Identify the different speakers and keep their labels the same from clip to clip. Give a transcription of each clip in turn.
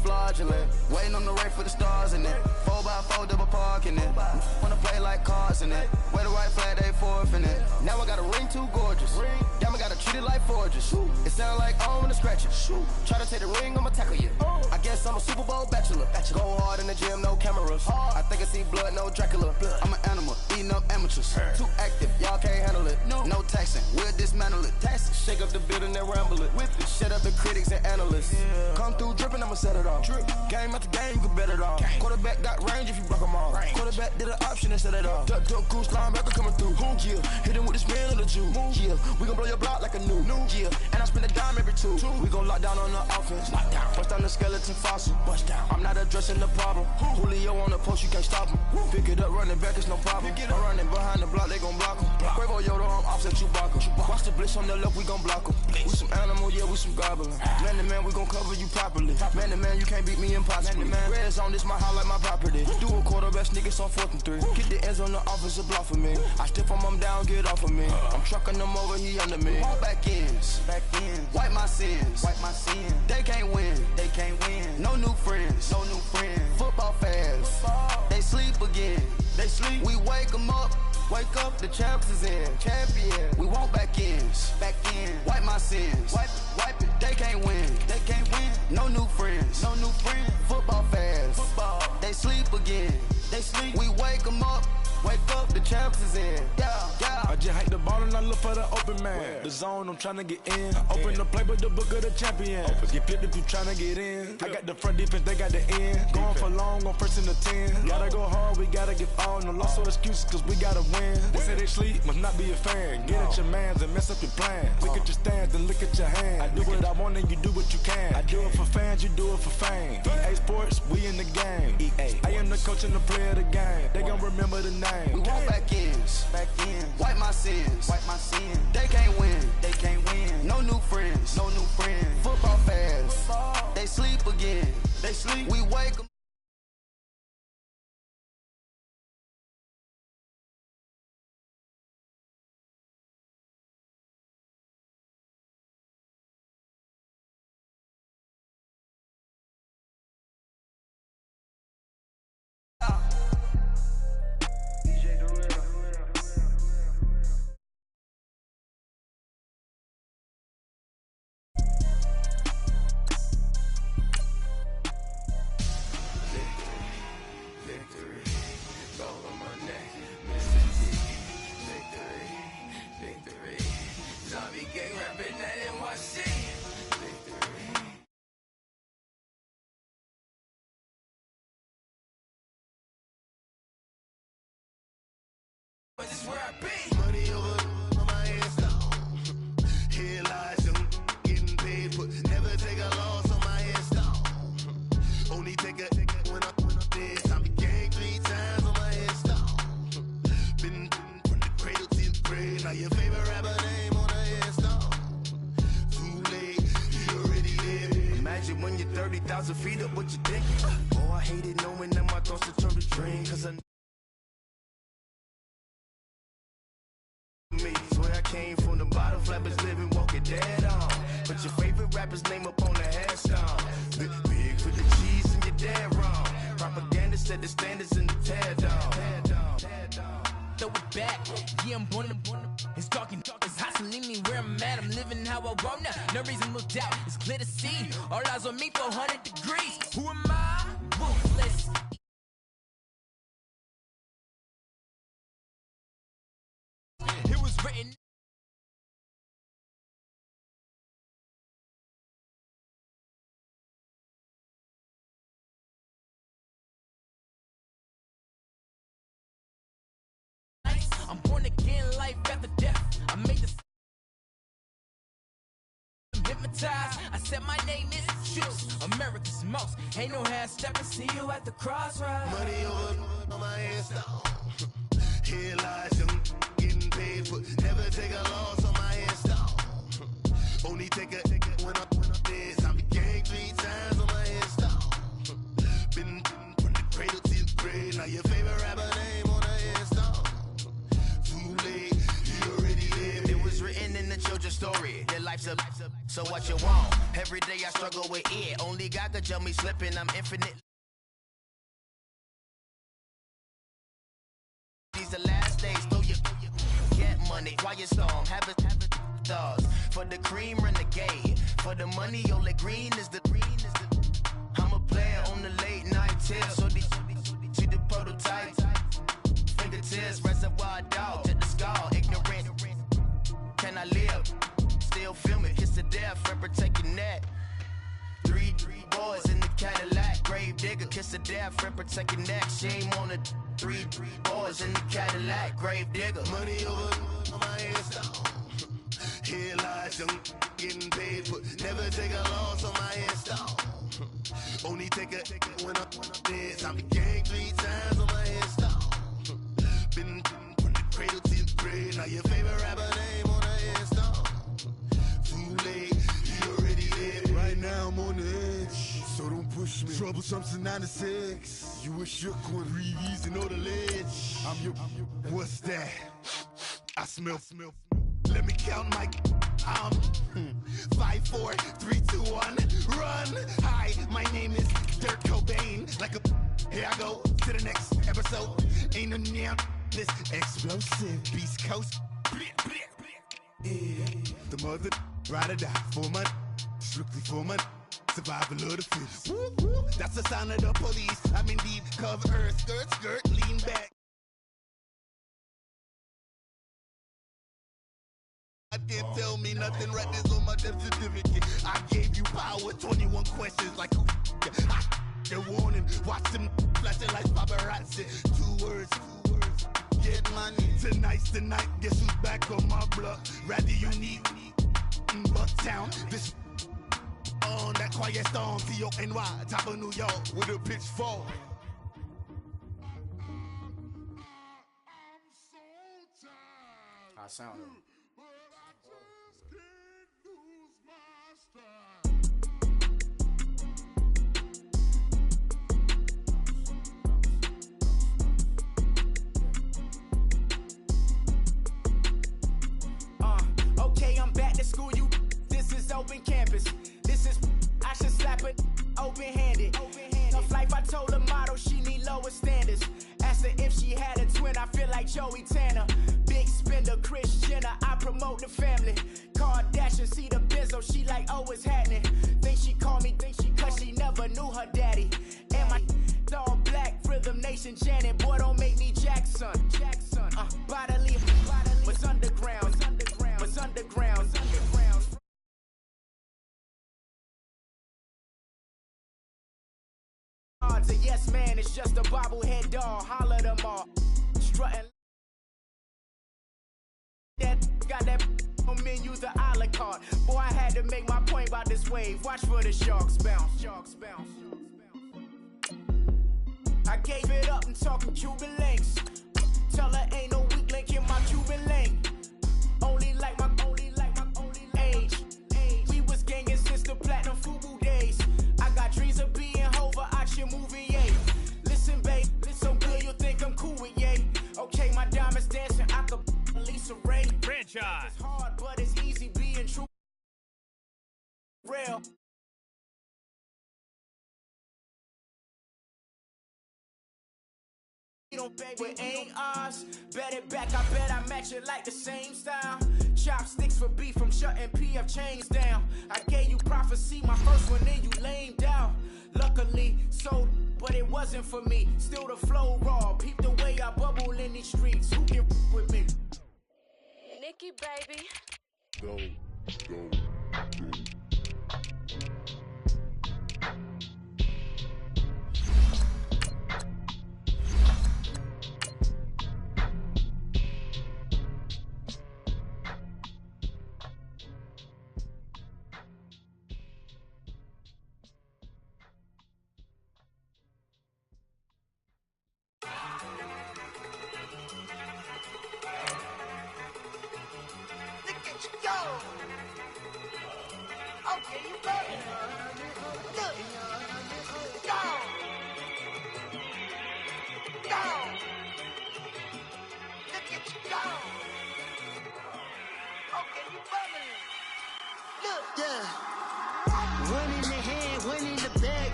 Speaker 1: fraudulent. Waiting on the rain for the stars in it. 4x4 double parking it. Wanna play like cars in it. Wear the white flag, they forfeit it. Now I got a ring too gorgeous. Damn, I gotta treat it like forges. It sound like I wanna scratch it. Try to take the ring, I'ma tackle you. I guess I'm a Super Bowl bachelor. Go hard in the gym, no cameras. I think I see blood, no Dracula. I'm an animal, eating up amateurs. Too active, y'all can't handle it. No taxing, we'll dismantle it. Shake up the building and ramble it. Whip it, shut up the critics and analysts. Come through dripping, I'ma set it off. Game after game, you can bet it off. Quarterback got range if you block them off. Quarterback did an option and set it off. Duck, goose, linebacker coming through. Yeah, hit him with the spin of the Jew. Yeah, we gon' blow your block like a new. Yeah, and I spend a dime every two. We gon' lock down on the offense. Bust down the skeleton fossil. I'm not addressing the problem. Julio on the post, you can't stop him. Pick it up, running back, it's no problem. I'm running behind the block, they gon' block him. Quavo Yoda, I'm offset Chewbacca. Watch the blitz on the left, we gon' block him. We some animal, yeah, we some goblin. Man to man, we gon' cover you properly. Man to man, you can't beat me impossibly. Reds on this, my house like my property. Do a quarterback sneakers on 4th and 3. Get the ends on the offensive block for me. I stiff him, I'm down, get off of me. I'm trucking them over, he under me. Back ends, wipe my sins, They can't win, No new friends, Football fans, they sleep again. We wake them up. Wake up, the champs is in. Champion. We want back ends. Wipe my sins. Wipe it. They can't win. No new friends. Football fans. They sleep again. We wake them up. Wake up, the champs is in. Yeah.
Speaker 2: I just hike the ball and I look for the open man. The zone, I'm tryna get in. Open the play with the book of the champion. Get flipped if you tryna get in. I got the front defense, they got the end. Going for long, on 1st and the 10. Gotta go hard, we gotta get all. No loss or excuses, cause we gotta win. They say they sleep, must not be a fan. Get at your mans and mess up your plans. Look at your stands and look at your hands. I do what I want and you do what you can. I do it for fans, you do it for fame. EA Sports, we in the game. I am the coach and the player of the game. They gon' remember the name.
Speaker 1: We want back ends. Wipe my sins. They can't win. No new friends. Football fans. They sleep again. We wake them.
Speaker 3: This is where I be. Money over on my hands down. Here lies them getting paid, but never take a loss on my hands down. Only take a when I'm dead. Time to gang 3 times on my hands down. Been from the cradle to the grave. Now your favorite rapper name on the hands down. Too late, you already there. Imagine when you're 30,000 feet up, what you thinking? Oh, I hate it knowing that my thoughts turn to dream, cause I swear I came from the bottom, flappers living, walking dead on. Put your favorite rapper's name up on the headstone. Big for the cheese and you're dead wrong. Propaganda set the standards in the tear down.
Speaker 4: Throw it back, yeah, I'm born it's talking, it's hustling me where I'm at. I'm living how I want now. No reason to doubt, it's clear to see. All eyes on me, 400 degrees. Who am I? Ruthless. It was written. I'm born again, life after death. I made the hypnotized. I said my name is Juice, America's most. Ain't no half stepping. See you at the crossroads.
Speaker 3: Money over on my hands down. Here lies them getting paid, but never take a loss on my hands down. Only take a when I'm dead. Time to gang 3 times on my hands down. Been from the cradle to the grave. Now your favorite rapper name on the hands down. Too late, you already lived. It was written in the children's story. Your life's a so what you want. every day I struggle with it. Only God could jump me slipping, I'm infinite. These the last days, throw your get money, quiet storm, have it stars. For the cream, renegade. For the money, only green is the I'm a player on the late night tips. So these see the prototype. Fingertips, reservoir dog, check the skull, ignorant. Can I live? Still film it, kiss to death, friend protecting that. Three boys in the Cadillac, grave digger, kiss to death, friend protecting that. Shame on the three boys in the Cadillac, grave digger. Money over on my headstone. Here lies young, getting paid, but never take a loss on my headstone. Only take a when I'm dead. Time to gang 3 times on my headstone. Been from the cradle to the grave. Now your favorite rapper name on the headstone. Too late, you already dead. Right now I'm on the edge, so don't push me. Troublesome to 96. You a shook one, breathe and know the ledge. I'm your. What's that? I smell. Let me count my. 5, 4, 3, 2, 1, run. Hi, my name is Dirk Cobain. Like a. Here I go to the next episode. Ain't no damn this explosive Beast Coast. Yeah. The mother ride or die for my strictly for my survival of the fittest. That's the sound of the police. I'm indeed cover earth, skirt, lean back. I can't tell me nothing, right this on my death certificate. I gave you power, 21 questions like who the warning, watch them flashing like paparazzi. 2 words, get money. Tonight's the night, guess who's back on my block? Rather unique, Bucktown, this on that quiet storm, T-O-N-Y, top of New York, with a pitchfork.
Speaker 5: I sound it.
Speaker 4: Okay, I'm back to school, you. This is open campus. This is, I should slap it open-handed. Tough life, I told her motto, she need lower standards. Asked her if she had a twin, I feel like Joey Tanner. Big spender, Kris Jenner, I promote the family. Kardashian, see the Benzo, she like, oh, it's happening. Think she called me, cause she never knew her daddy. And my all black, Rhythm Nation, Janet, boy, don't make me Jackson. Bodily, was underground. To yes man, it's just a bobblehead doll. Holler them all, strutting. That got that menu, the a la carte. Boy, I had to make my point about this wave. Watch for the sharks bounce. I gave it up and talking Cuban links. Tell her ain't no weak link in my Cuban link. Only like my age. We was gangin' since the platinum FUBU days. I got dreams of being Hova out your movie, yay. Listen, babe, so good you'll think I'm cool with yay. Okay, my diamonds dancing, I could Lisa Ray.
Speaker 6: Franchise.
Speaker 4: It's hard, but it's easy being true. Real. Baby, ain't ours. Bet it back, I bet I match it like the same style. Chopsticks for beef from shutting PF chains down. I gave you prophecy, my first one, then you lamed out. Luckily, sold, but it wasn't for me. Still the flow raw, peep the way I bubble in these streets. Who can with me?
Speaker 7: Nikki, baby.
Speaker 3: Go.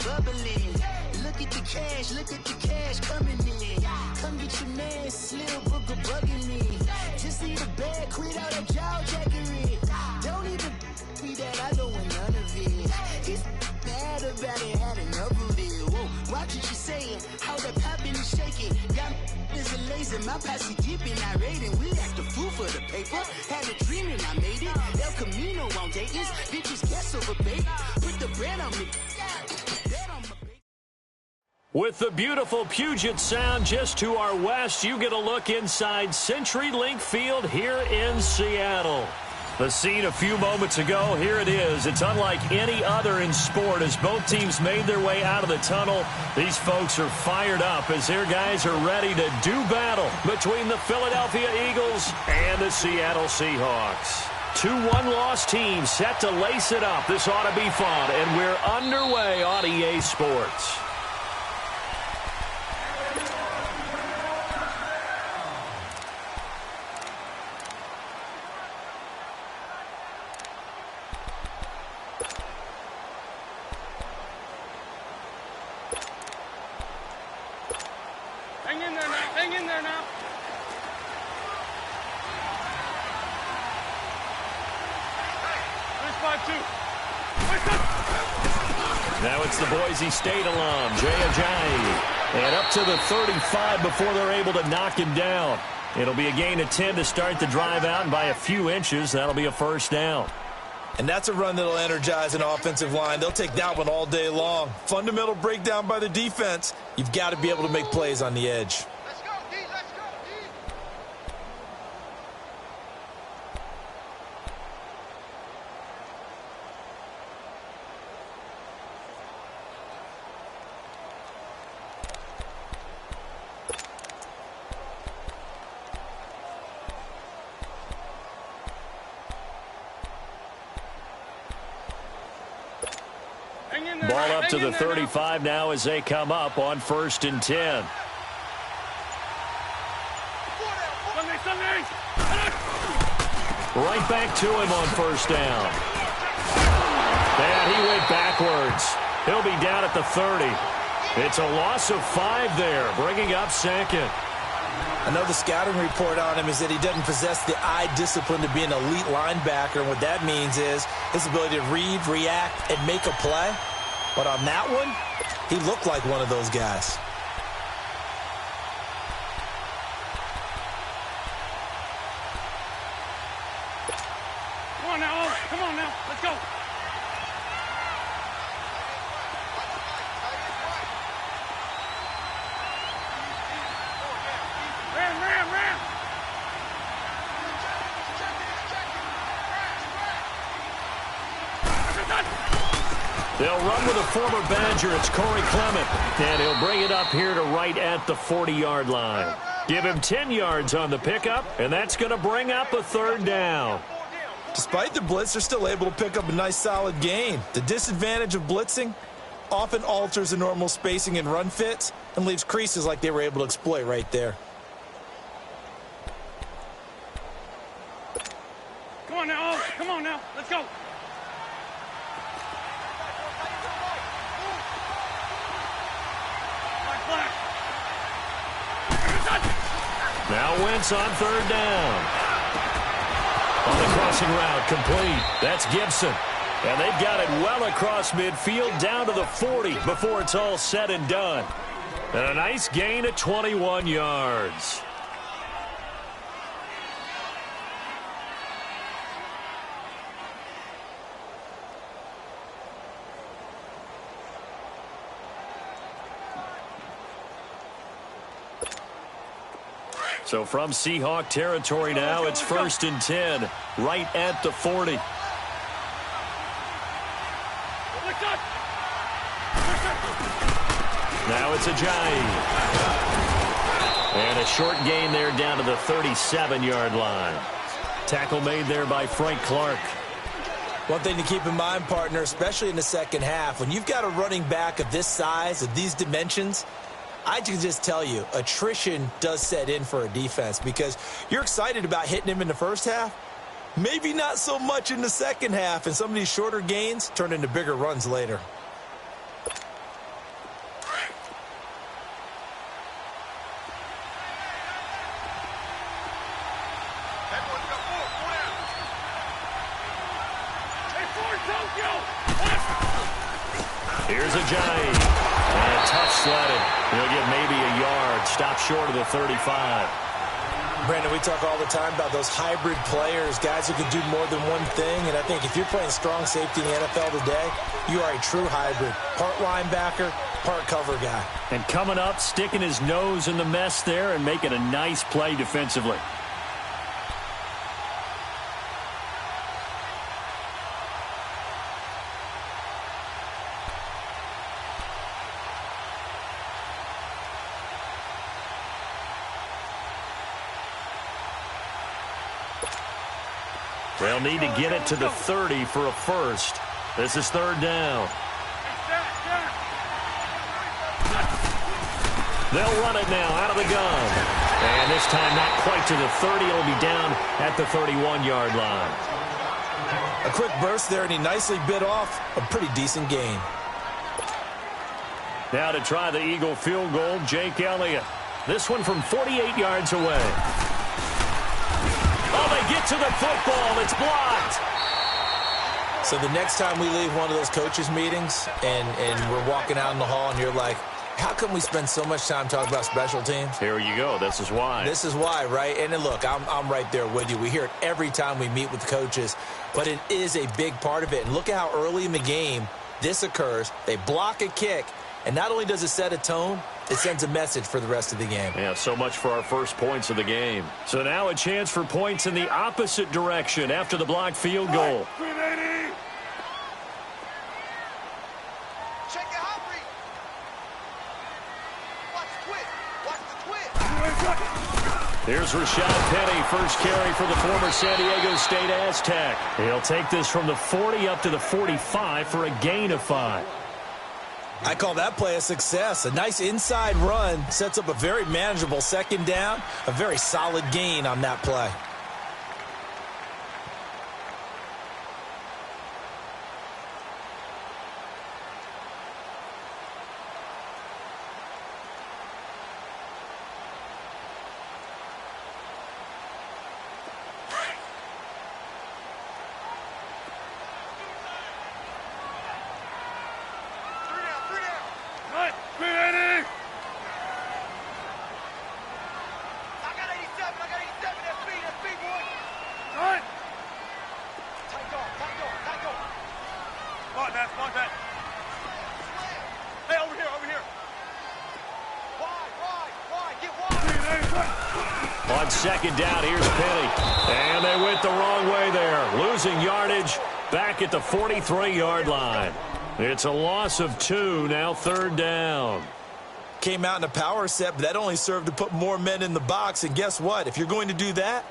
Speaker 6: bubbling. Look at the cash coming in. Come get your man, Slim Booker bugging me. Just need a bag, quit all that jaw jackery. Don't even me that I don't want none of it. He's mad about it, had enough of it. Whoa, watch what you saying, how the poppin' is shaking. Got is a lazy, my posse deep and I raiding. We act the fool for the paper, had a dream and I made it. El Camino on Dayton's, bitches guess over bait. Put the bread on me.
Speaker 8: With the beautiful Puget Sound just to our west, you get a look inside CenturyLink Field here in Seattle. The scene a few moments ago, here it is. It's unlike any other in sport as both teams made their way out of the tunnel. These folks are fired up as their guys are ready to do battle between the Philadelphia Eagles and the Seattle Seahawks. Two one-loss teams set to lace it up. This ought to be fun, and we're underway on EA Sports.
Speaker 9: Hang in there now. There's 5-2.
Speaker 8: Now it's the Boise State alum, Jay Ajayi. And up to the 35 before they're able to knock him down. It'll be a gain of 10 to start the drive out, and by a few inches, that'll be a first down.
Speaker 10: And that's a run that'll energize an offensive line. They'll take that one all day long. Fundamental breakdown by the defense. You've got to be able to make plays on the edge.
Speaker 9: Let's go, D. Let's go, D.
Speaker 8: Ball up to the 35 now as they come up on 1st and 10. Right back to him on 1st down. And he went backwards. He'll be down at the 30. It's a loss of 5 there, bringing up 2nd.
Speaker 10: Another scouting report on him is that he doesn't possess the eye discipline to be an elite linebacker. And what that means is his ability to read, react, and make a play. But on that one, he looked like one of those guys.
Speaker 9: Come on now, come on now, let's go. Ram.
Speaker 8: They'll run with a former Badger. It's Corey Clement. And he'll bring it up here to right at the 40-yard line. Give him 10 yards on the pickup, and that's going to bring up a 3rd down.
Speaker 10: Despite the blitz, they're still able to pick up a nice solid gain. The disadvantage of blitzing often alters the normal spacing and run fits and leaves creases like they were able to exploit right there.
Speaker 9: Come on now, let's go.
Speaker 8: Now Wentz on 3rd down. On the crossing route, complete. That's Gibson. And they've got it well across midfield down to the 40 before it's all said and done. And a nice gain of 21 yards. So from Seahawk territory now, it's 1st and 10, right at the 40. Now it's Ajayi. And a short gain there down to the 37-yard line. Tackle made there by Frank Clark.
Speaker 10: One thing to keep in mind, partner, especially in the second half, when you've got a running back of this size, of these dimensions, I can just tell you, attrition does set in for a defense because you're excited about hitting him in the first half. Maybe not so much in the second half, and some of these shorter gains turn into bigger runs later.
Speaker 8: Here's Ajayi. And tough sledding. He'll get maybe a yard. Stop short of the 35.
Speaker 10: Brandon, we talk all the time about those hybrid players, guys who can do more than one thing. And I think if you're playing strong safety in the NFL today, you are a true hybrid. Part linebacker, part cover guy.
Speaker 8: And coming up, sticking his nose in the mess there and making a nice play defensively. They'll need to get it to the 30 for a first. This is third down. They'll run it now out of the gun. And this time not quite to the 30. It'll be down at the 31-yard line.
Speaker 10: A quick burst there, and he nicely bit off a pretty decent gain.
Speaker 8: Now to try the Eagle field goal, Jake Elliott. This one from 48 yards away. Oh, they get to the football. It's blocked.
Speaker 10: So the next time we leave one of those coaches' meetings and we're walking out in the hall and you're like, how come we spend so much time talking about special teams?
Speaker 8: Here you go. This is why.
Speaker 10: This is why, right? And then look, I'm right there with you. We hear it every time we meet with coaches, but it is a big part of it. And look at how early in the game this occurs. They block a kick, and not only does it set a tone, it sends a message for the rest of the game.
Speaker 8: Yeah, so much for our first points of the game. So now a chance for points in the opposite direction after the blocked field goal. Here's Rashad Penny, first carry for the former San Diego State Aztec. He'll take this from the 40 up to the 45 for a gain of 5.
Speaker 10: I call that play a success. A nice inside run sets up a very manageable second down, a very solid gain on that play.
Speaker 8: On second down, here's Penny. And they went the wrong way there. Losing yardage back at the 43-yard line. It's a loss of 2, now third down.
Speaker 10: Came out in a power set, but that only served to put more men in the box. And guess what? If you're going to do that,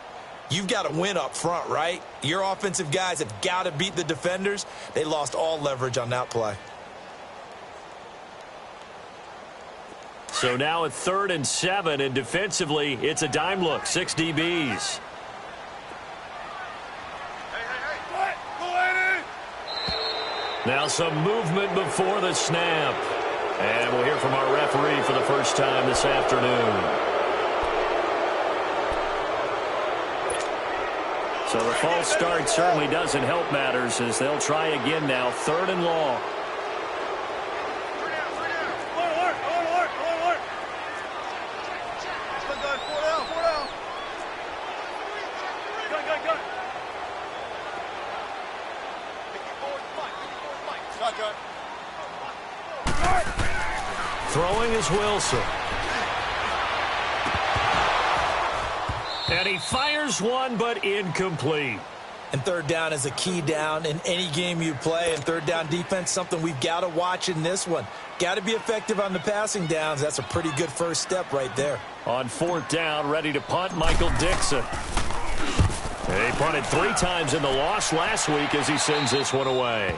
Speaker 10: you've got to win up front, right? Your offensive guys have got to beat the defenders. They lost all leverage on that play.
Speaker 8: So now at 3rd and 7, and defensively, it's a dime look, 6 DBs. Now some movement before the snap. And we'll hear from our referee for the first time this afternoon. So the false start certainly doesn't help matters as they'll try again now, 3rd and long. Throwing is Wilson. And he fires one, but incomplete.
Speaker 10: And third down is a key down in any game you play. And third down defense, something we've got to watch in this one. Got to be effective on the passing downs. That's a pretty good first step right there.
Speaker 8: On 4th down, ready to punt, Michael Dixon. He punted 3 times in the loss last week as he sends this one away.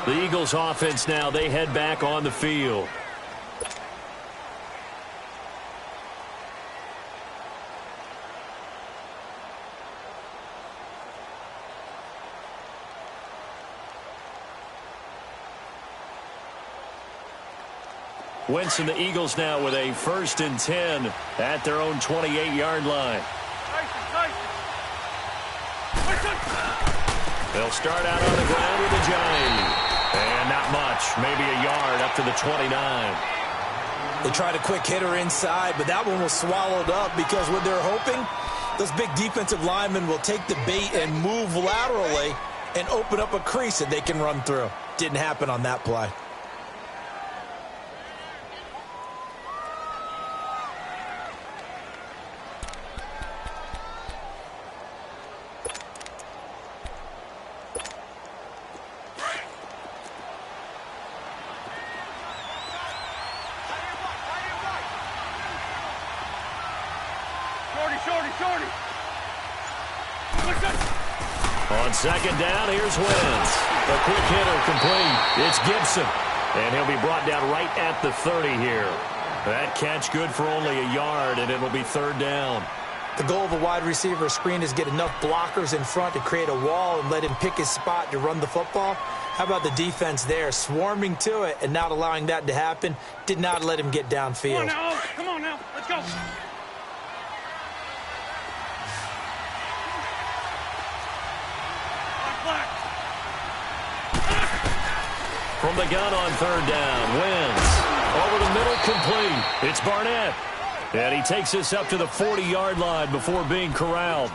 Speaker 8: The Eagles offense now, they head back on the field. Wentz and the Eagles now with a 1st and 10 at their own 28-yard line. They'll start out on the ground with a giant. And not much, maybe a yard up to the 29.
Speaker 10: They tried a quick hitter inside, but that one was swallowed up because what they're hoping, those big defensive linemen will take the bait and move laterally and open up a crease that they can run through. Didn't happen on that play.
Speaker 8: On second down, here's Wentz. A quick hitter complete. It's Gibson. And he'll be brought down right at the 30 here. That catch good for only a yard, and it'll be third down.
Speaker 10: The goal of a wide receiver screen is get enough blockers in front to create a wall and let him pick his spot to run the football. How about the defense there, swarming to it and not allowing that to happen? Did not let him get downfield.
Speaker 9: Come on now. Let's go.
Speaker 8: From the gun on third down, Wentz. Over the middle, complete. It's Barnett. And he takes us up to the 40-yard line before being corralled.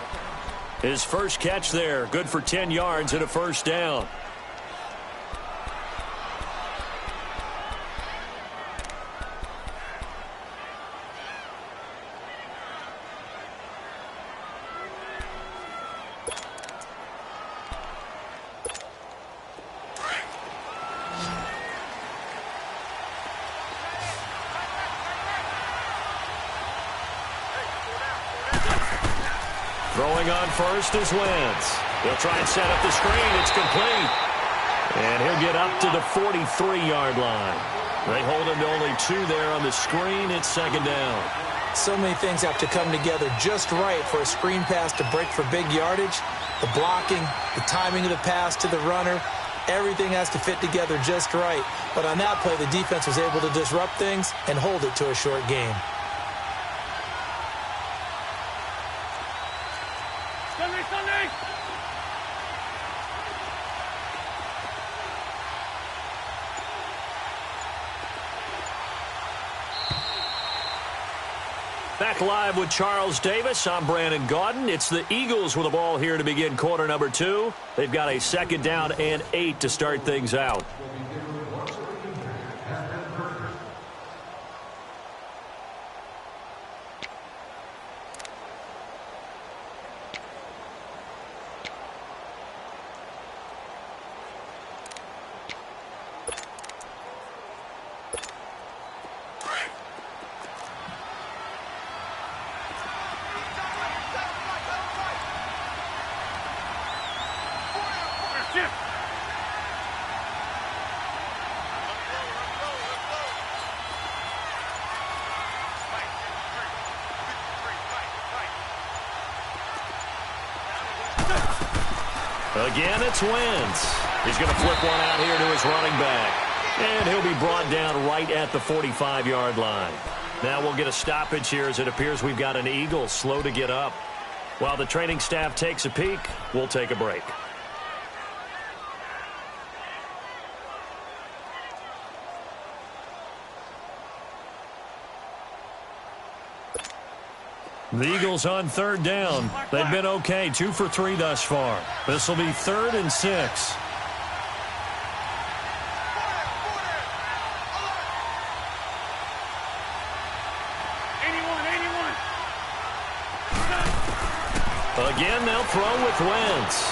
Speaker 8: His first catch there, good for 10 yards and a first down. Throwing on first is Wentz. He'll try and set up the screen. It's complete. And he'll get up to the 43-yard line. They hold him to only 2 there on the screen. It's second down.
Speaker 10: So many things have to come together just right for a screen pass to break for big yardage. The blocking, the timing of the pass to the runner, everything has to fit together just right. But on that play, the defense was able to disrupt things and hold it to a short game.
Speaker 9: Sunday!
Speaker 8: Back live with Charles Davis. I'm Brandon Gaudin. It's the Eagles with the ball here to begin quarter number 2. They've got a second down and 8 to start things out. Again, it's Wentz. He's going to flip one out here to his running back. And he'll be brought down right at the 45-yard line. Now we'll get a stoppage here as it appears we've got an Eagle slow to get up. While the training staff takes a peek, we'll take a break. The Eagles on third down. They've been okay, 2 for 3 thus far. This will be 3rd and 6. Again, they'll throw with Wentz.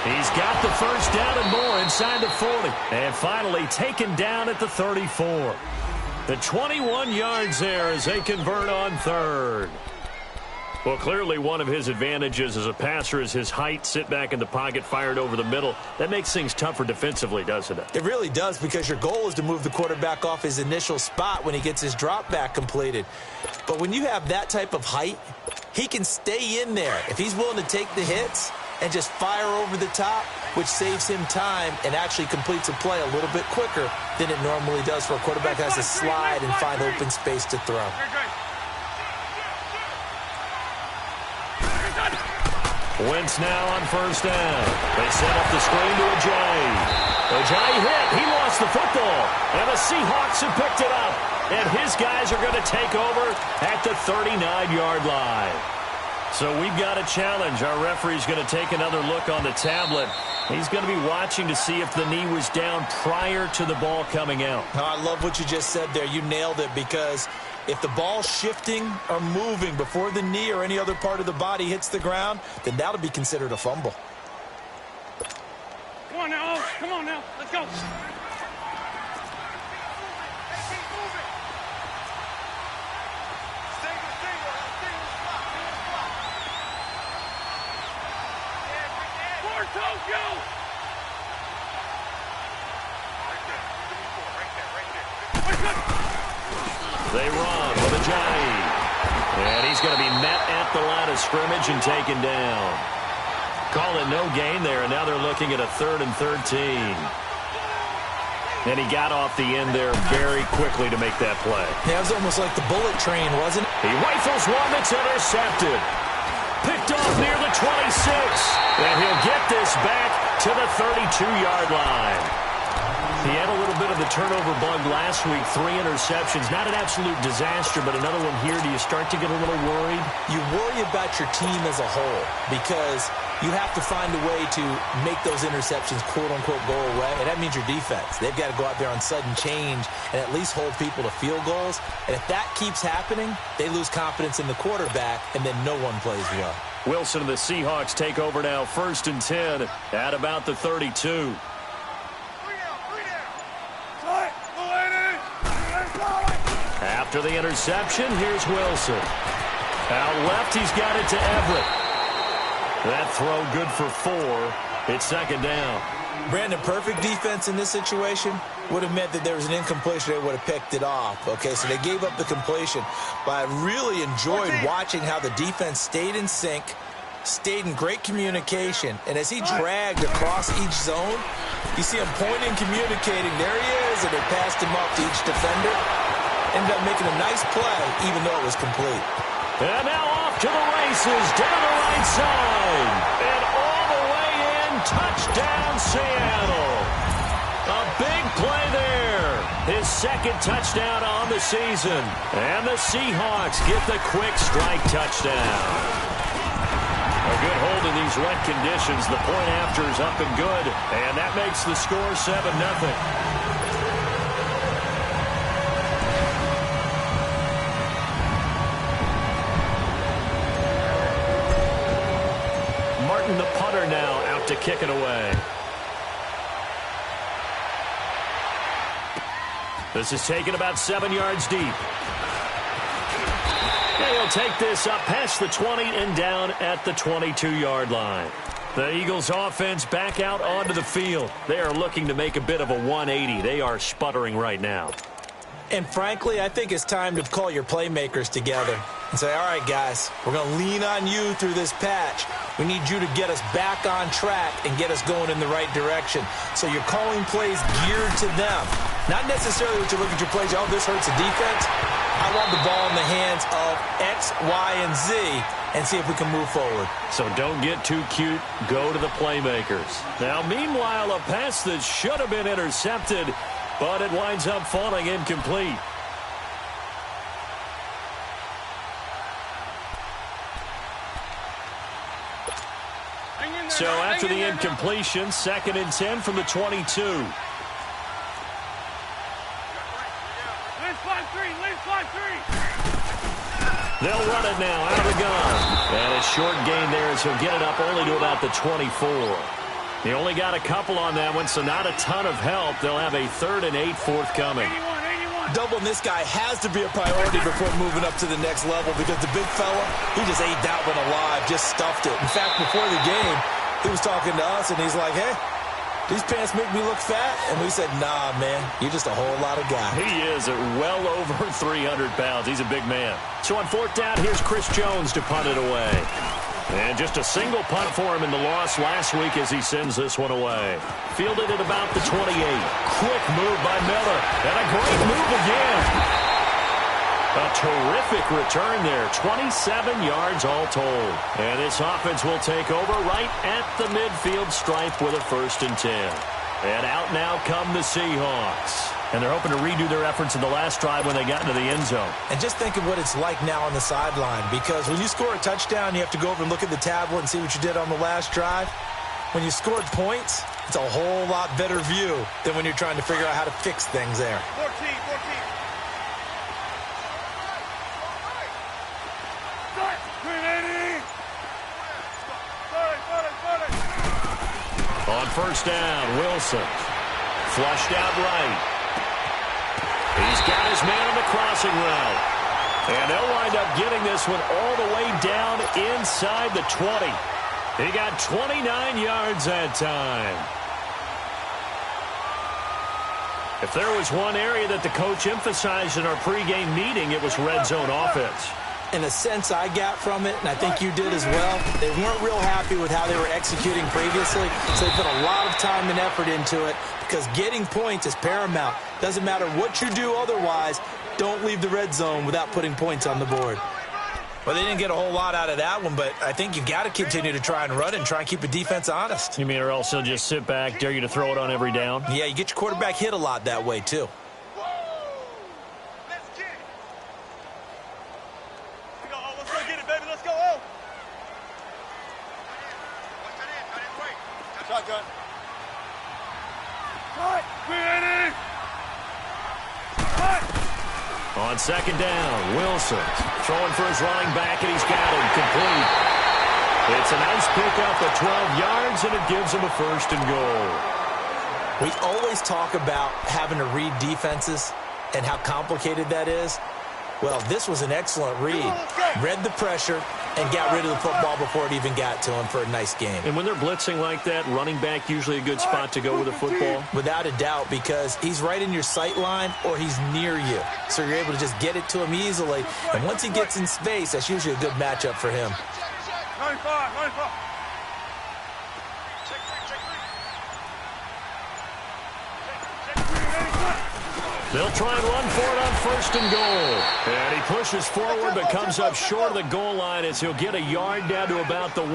Speaker 8: He's got the first down and more inside the 40. And finally taken down at the 34. The 21 yards there as they convert on third. Well, clearly one of his advantages as a passer is his height, sit back in the pocket, fired over the middle. That makes things tougher defensively, doesn't it? It
Speaker 10: really does, because your goal is to move the quarterback off his initial spot when he gets his drop back completed. But when you have that type of height, he can stay in there if he's willing to take the hits and just fire over the top, which saves him time and actually completes a play a little bit quicker than it normally does for a quarterback who has to slide and find open space to throw.
Speaker 8: Wentz now on first down. They set up the screen to Ajayi. Ajayi hit. He lost the football. And the Seahawks have picked it up. And his guys are going to take over at the 39-yard line. So we've got a challenge. Our referee's going to take another look on the tablet. He's going to be watching to see if the knee was down prior to the ball coming out.
Speaker 10: Oh, I love what you just said there. You nailed it, because if the ball's shifting or moving before the knee or any other part of the body hits the ground, then that'll be considered a fumble.
Speaker 9: Come on now, Oaks. Come on now. Let's go.
Speaker 8: They run with Ajayi. And he's going to be met at the line of scrimmage and taken down. Call it no gain there, and now they're looking at a 3rd and 13. And he got off the end there very quickly to make that play.
Speaker 10: Yeah, it was almost like the bullet train, wasn't it?
Speaker 8: He rifles one that's intercepted. Picked off near the 26. And he'll get this back to the 32-yard line. He had a little bit of the turnover bug last week, 3 interceptions. Not an absolute disaster, but another one here. Do you start to get a little worried?
Speaker 10: You worry about your team as a whole, because you have to find a way to make those interceptions, quote-unquote, go away, and that means your defense. They've got to go out there on sudden change and at least hold people to field goals. And if that keeps happening, they lose confidence in the quarterback, and then no one plays well.
Speaker 8: Wilson and the Seahawks take over now, 1st and 10 at about the 32. After the interception, here's Wilson. Out left, he's got it to Everett. That throw good for 4. It's 2nd down.
Speaker 10: Brandon, perfect defense in this situation would have meant that there was an incompletion. They would have picked it off. Okay, so they gave up the completion. But I really enjoyed watching how the defense stayed in sync, stayed in great communication. And as he dragged across each zone, you see him pointing, communicating. There he is, and they passed him up to each defender. Ended up making a nice play, even though it was complete.
Speaker 8: And now off to the races, down the right side. And all the way in, touchdown Seattle. A big play there. His 2nd touchdown on the season. And the Seahawks get the quick strike touchdown. A good hold in these wet conditions. The point after is up and good. And that makes the score 7-0. The punter now out to kick it away. This is taken about 7 yards deep. And he'll take this up past the 20 and down at the 22-yard line. The Eagles offense back out onto the field. They are looking to make a bit of a 180. They are sputtering right now.
Speaker 10: And frankly, I think it's time to call your playmakers together and say, all right, guys, we're going to lean on you through this patch. We need you to get us back on track and get us going in the right direction. So you're calling plays geared to them. Not necessarily what you look at your plays, oh, this hurts the defense. I want the ball in the hands of X, Y, and Z and see if we can move forward.
Speaker 8: So don't get too cute. Go to the playmakers. Now, meanwhile, a pass that should have been intercepted, but it winds up falling incomplete. So after the incompletion, 2nd and 10 from the 22. They'll run it now out of the gun. And a short gain there as he'll get it up only to about the 24. He only got a couple on that one, so not a ton of help. They'll have a 3rd and 8 forthcoming.
Speaker 10: Doubling this guy has to be a priority before moving up to the next level, because the big fella, he just ate that one alive, just stuffed it. In fact, before the game, he was talking to us, and he's like, hey, these pants make me look fat? And we said, nah, man, you're just a whole lot of guy.
Speaker 8: He is at well over 300 pounds. He's a big man. So on 4th down, here's Chris Jones to punt it away. And just a single punt for him in the loss last week as he sends this one away. Fielded at about the 28. Quick move by Miller. And a great move again. A terrific return there. 27 yards all told. And this offense will take over right at the midfield stripe with a 1st and 10. And out now come the Seahawks. And they're hoping to redo their efforts in the last drive when they got into the end zone.
Speaker 10: And just think of what it's like now on the sideline, because when you score a touchdown, you have to go over and look at the tablet and see what you did on the last drive. When you scored points, it's a whole lot better view than when you're trying to figure out how to fix things there.
Speaker 9: 14.
Speaker 8: On 1st down, Wilson. Flushed out right. He's got his man on the crossing route. And they'll wind up getting this one all the way down inside the 20. He got 29 yards that time. If there was one area that the coach emphasized in our pregame meeting, it was red zone offense.
Speaker 10: In a sense I got from it, and I think you did as well, they weren't real happy with how they were executing previously, so they put a lot of time and effort into it because getting points is paramount. Doesn't matter what you do otherwise, don't leave the red zone without putting points on the board. Well, they didn't get a whole lot out of that one, but I think you've got to continue to try and run and try and keep the defense honest.
Speaker 8: You mean or else they'll just sit back, dare you to throw it on every down?
Speaker 10: Yeah, you get your quarterback hit a lot that way, too.
Speaker 9: Shotgun.
Speaker 8: On 2nd down, Wilson throwing for his running back, and he's got him complete. It's a nice pickup of 12 yards, and it gives him a 1st and goal.
Speaker 10: We always talk about having to read defenses and how complicated that is. Well, this was an excellent read. Read the pressure and got rid of the football before it even got to him for a nice game.
Speaker 8: And when they're blitzing like that, running back usually a good spot to go with a football?
Speaker 10: Without a doubt, because he's right in your sight line or he's near you. So you're able to just get it to him easily. And once he gets in space, that's usually a good matchup for him.
Speaker 9: 95.
Speaker 8: They'll try and run for it on 1st and goal. And he pushes forward but comes up short of the goal line as he'll get a yard down to about the 1.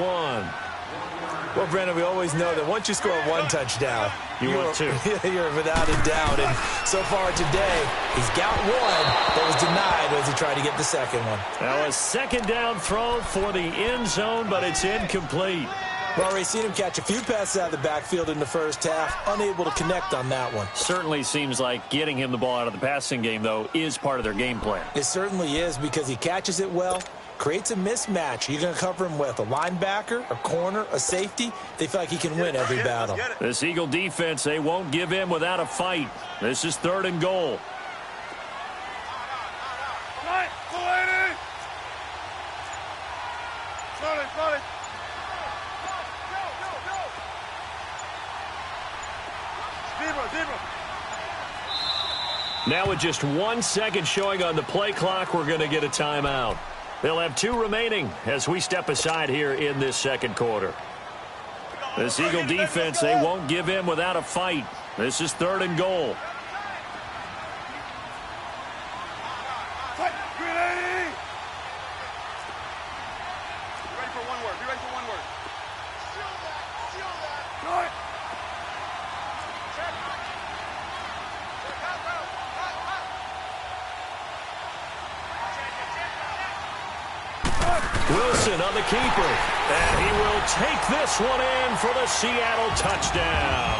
Speaker 10: Well, Brandon, we always know that once you score one touchdown,
Speaker 8: you're
Speaker 10: without a doubt. And so far today, he's got one that was denied as he tried to get the second one.
Speaker 8: Now a 2nd down throw for the end zone, but it's incomplete.
Speaker 10: We've already seen him catch a few passes out of the backfield in the first half, unable to connect on that one.
Speaker 8: Certainly seems like getting him the ball out of the passing game, though, is part of their game plan.
Speaker 10: It certainly is because he catches it well, creates a mismatch. You're going to cover him with a linebacker, a corner, a safety. They feel like he can win every battle.
Speaker 8: This Eagle defense, they won't give in without a fight. This is 3rd and goal. Now with just 1 second showing on the play clock, we're going to get a timeout. They'll have 2 remaining as we step aside here in this 2nd quarter. This Eagle defense, they won't give in without a fight. This is 3rd and goal. Wilson on the keeper, and he will take this one in for the Seattle touchdown.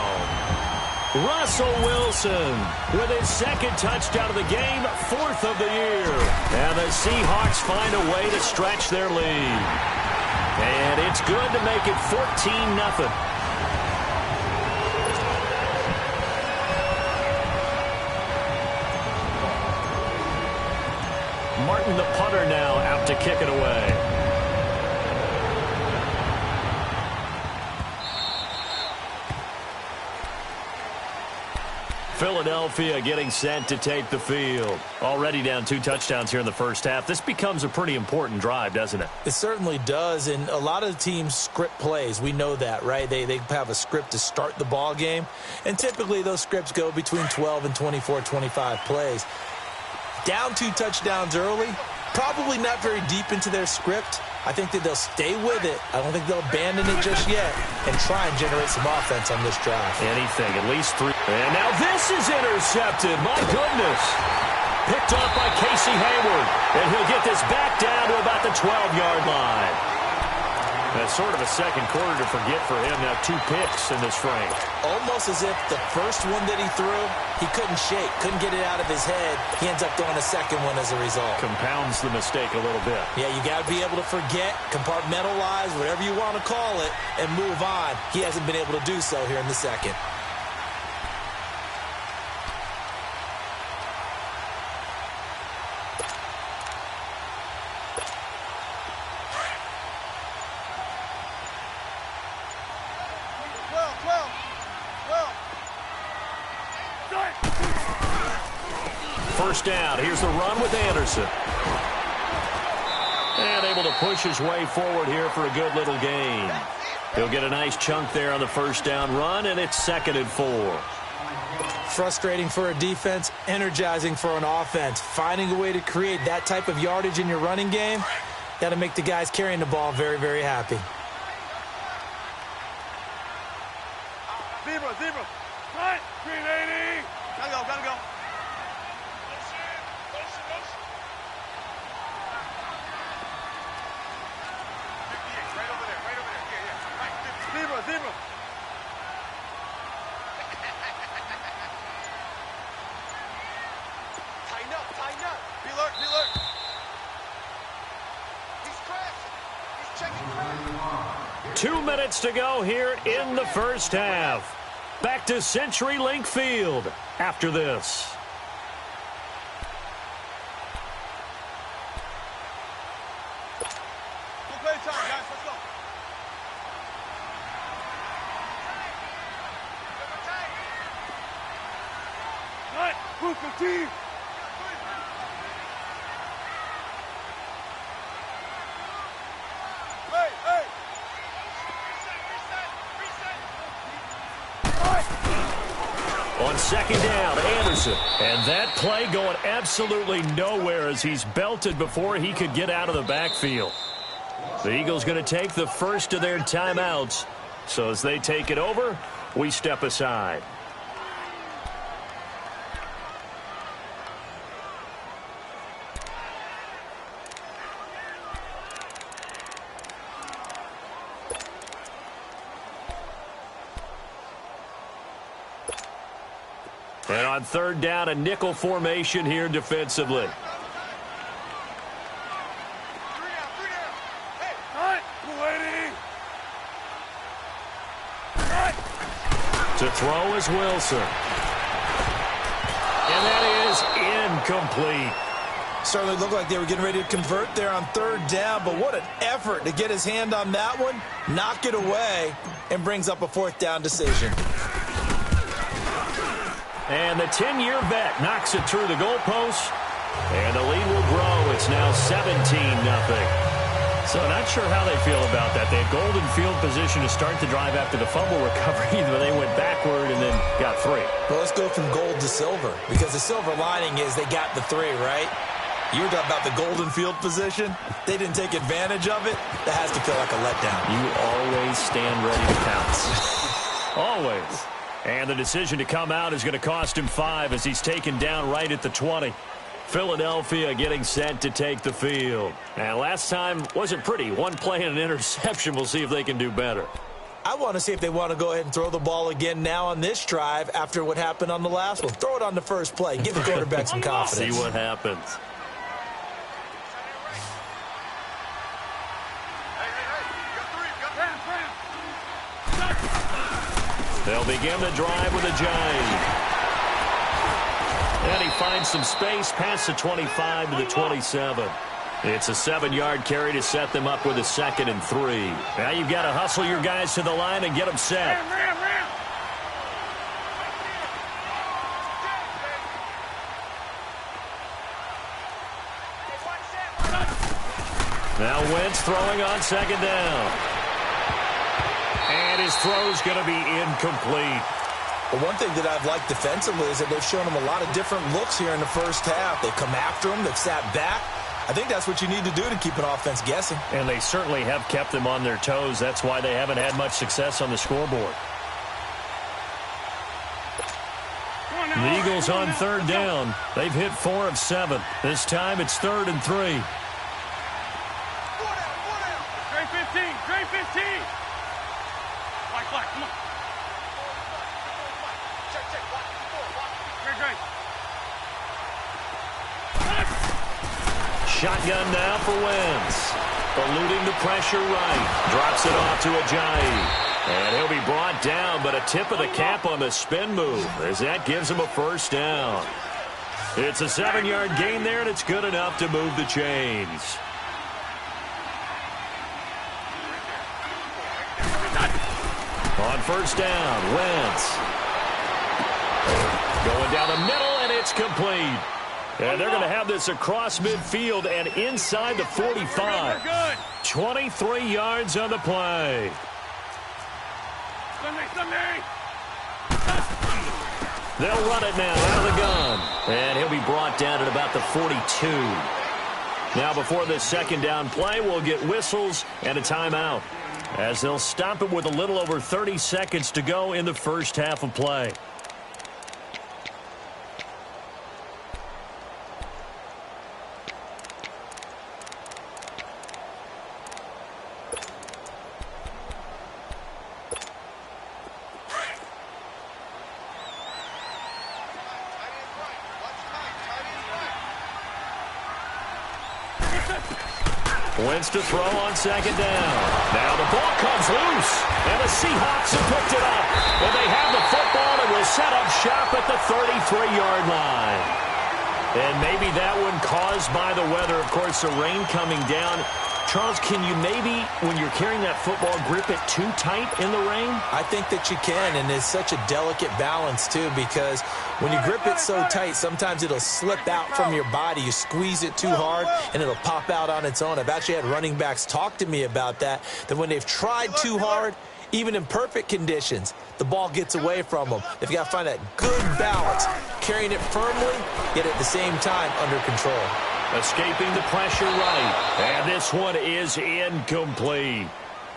Speaker 8: Russell Wilson with his 2nd touchdown of the game, 4th of the year. And the Seahawks find a way to stretch their lead. And it's good to make it 14-0. Martin, the punter, now out to kick it away. Philadelphia getting set to take the field. Already down 2 touchdowns here in the first half. This becomes a pretty important drive, doesn't it?
Speaker 10: It certainly does, and a lot of the teams script plays. We know that, right? They have a script to start the ball game, and typically those scripts go between 12 and 24, 25 plays. Down 2 touchdowns early, probably not very deep into their script. I think that they'll stay with it. I don't think they'll abandon it just yet and try and generate some offense on this drive.
Speaker 8: Anything, at least 3. And now this is intercepted. My goodness. Picked off by Casey Hayward. And he'll get this back down to about the 12-yard line. That's sort of a second quarter to forget for him. Now 2 picks in this frame.
Speaker 10: Almost as if the first one that he threw, he couldn't shake, couldn't get it out of his head. He ends up throwing a second one as a result.
Speaker 8: Compounds the mistake a little bit.
Speaker 10: Yeah, you got to be able to forget, compartmentalize, whatever you want to call it, and move on. He hasn't been able to do so here in the second.
Speaker 8: First down. Here's the run with Anderson. And able to push his way forward here for a good little gain. He'll get a nice chunk there on the first down run, and it's 2nd and 4.
Speaker 10: Frustrating for a defense, energizing for an offense. Finding a way to create that type of yardage in your running game, got to make the guys carrying the ball very, very happy.
Speaker 9: Zebra. Right, 380. Gotta go. Zebra. Tighten up. Be alert. He's crashing. He's checking crash.
Speaker 8: 2 minutes to go here in the first half. Back to CenturyLink Field after this.
Speaker 9: Full play time, guys. Let's go. Right, Booker T. Hey.
Speaker 8: On second down, Anderson. And that play going absolutely nowhere as he's belted before he could get out of the backfield. The Eagles going to take the first of their timeouts. So as they take it over, we step aside. And on third down, a nickel formation here defensively. To throw is Wilson. And that is incomplete.
Speaker 10: Certainly looked like they were getting ready to convert there on third down, but what an effort to get his hand on that one, knock it away, and brings up a fourth down decision.
Speaker 8: And the 10-year vet knocks it through the goalpost, and the lead will grow. It's now 17-0. So not sure how they feel about that. They had golden field position to start the drive after the fumble recovery, but they went backward and then got 3.
Speaker 10: Well, let's go from gold to silver, because the silver lining is they got the 3, right? You were talking about the golden field position. They didn't take advantage of it. That has to feel like a letdown.
Speaker 8: You always stand ready to pounce. Always. And the decision to come out is going to cost him 5 as he's taken down right at the 20. Philadelphia getting set to take the field. And last time wasn't pretty. One play and an interception. We'll see if they can do better.
Speaker 10: I want to see if they want to go ahead and throw the ball again now on this drive after what happened on the last one. Throw it on the first play. Give the quarterback some confidence.
Speaker 8: See what happens. They'll begin the drive with a jive. And he finds some space past the 25 to the 27. It's a 7-yard carry to set them up with a 2nd and 3. Now you've got to hustle your guys to the line and get them set. Now Wentz throwing on 2nd down. And his throw's going to be incomplete.
Speaker 10: But one thing that I've liked defensively is that they've shown them a lot of different looks here in the first half. They come after them. They've sat back. I think that's what you need to do to keep an offense guessing.
Speaker 8: And they certainly have kept them on their toes. That's why they haven't had much success on the scoreboard. The Eagles on third down. They've hit 4 of 7. This time it's 3rd and 3.
Speaker 9: Trey 15. Trey 15. Black, come on. Great.
Speaker 8: Shotgun now for Wentz. Eluding the pressure right. Drops it off to Ajayi. And he'll be brought down, but a tip of the cap on the spin move as that gives him a first down. It's a 7-yard gain there, and it's good enough to move the chains. On first down, Wentz. Going down the middle, and it's complete. And they're going to have this across midfield and inside the 45. 23 yards on the play. They'll run it now out of the gun. And he'll be brought down at about the 42. Now before this second down play, we'll get whistles and a timeout, as they'll stop it with a little over 30 seconds to go in the first half of play. Wentz to throw on second down. Now the ball comes loose, and the Seahawks have picked it up. And they have the football and will set up shop at the 33-yard line. And maybe that one caused by the weather. Of course, the rain coming down. Charles, can you maybe, when you're carrying that football, grip it too tight in the rain?
Speaker 10: I think that you can, and it's such a delicate balance, too, because when you grip it so tight, sometimes it'll slip out from your body. You squeeze it too hard, and it'll pop out on its own. I've actually had running backs talk to me about that when they've tried too hard, even in perfect conditions, the ball gets away from them. They've got to find that good balance, carrying it firmly, yet at the same time under control.
Speaker 8: Escaping the pressure right. And this one is incomplete.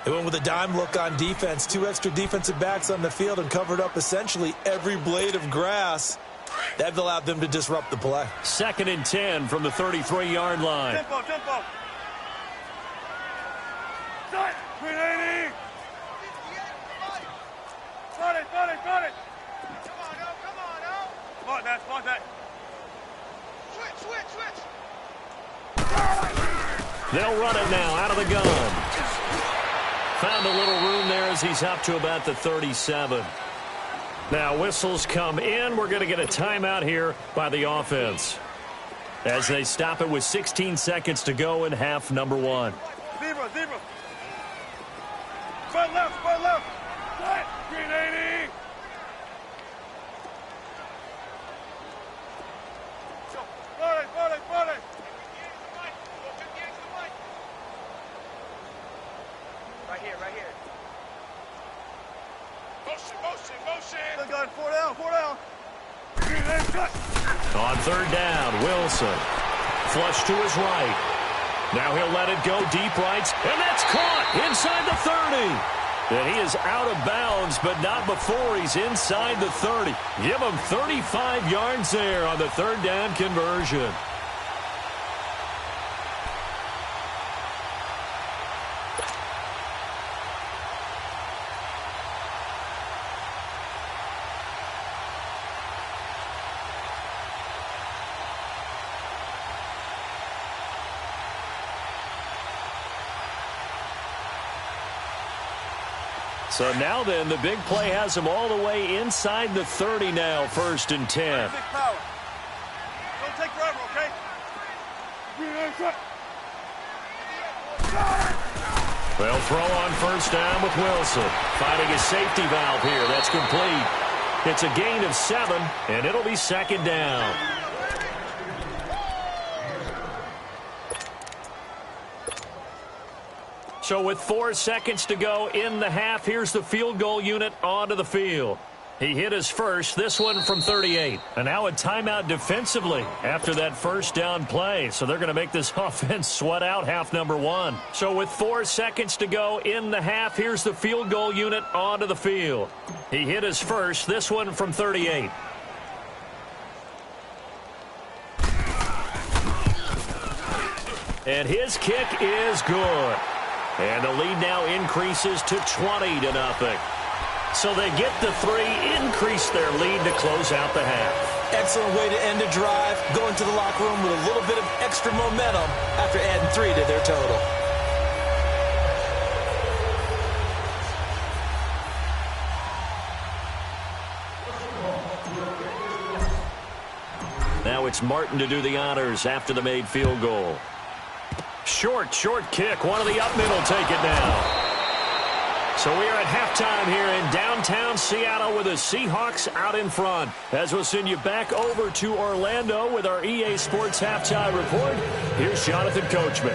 Speaker 10: They went with a dime look on defense. 2 extra defensive backs on the field and covered up essentially every blade of grass. That allowed them to disrupt the play.
Speaker 8: 2nd and 10 from the 33-yard line.
Speaker 9: Tempo. 380. Got it. Come on now. Spot that. Switch.
Speaker 8: They'll run it now out of the gun. Found a little room there as he's up to about the 37. Now whistles come in. We're going to get a timeout here by the offense, as they stop it with 16 seconds to go in half number 1.
Speaker 9: Zebra. Front left. 380. Got it. Right here. Motion. They got 4 down.
Speaker 8: On third down, Wilson. Flush to his right. Now he'll let it go deep right, and that's caught inside the 30. And he is out of bounds, but not before he's inside the 30. Give him 35 yards there on the third down conversion. So now then, the big play has him all the way inside the 30 now, 1st and 10.
Speaker 9: Don't take forever, okay?
Speaker 8: They'll throw on first down with Wilson. Finding a safety valve here. That's complete. It's a gain of 7, and it'll be 2nd down. So with 4 seconds to go in the half, here's the field goal unit onto the field. He hit his first, this one from 38. And now a timeout defensively after that first down play. So they're going to make this offense sweat out half number one. So with 4 seconds to go in the half, here's the field goal unit onto the field. He hit his first, this one from 38. And his kick is good. And the lead now increases to 20-0. So they get the 3, increase their lead to close out the half.
Speaker 10: Excellent way to end a drive, going to the locker room with a little bit of extra momentum after adding 3 to their total.
Speaker 8: Now it's Martin to do the honors after the made field goal. Short kick. One of the up middle take it now. So we are at halftime here in downtown Seattle with the Seahawks out in front. As we'll send you back over to Orlando with our EA Sports Halftime Report, here's Jonathan Coachman.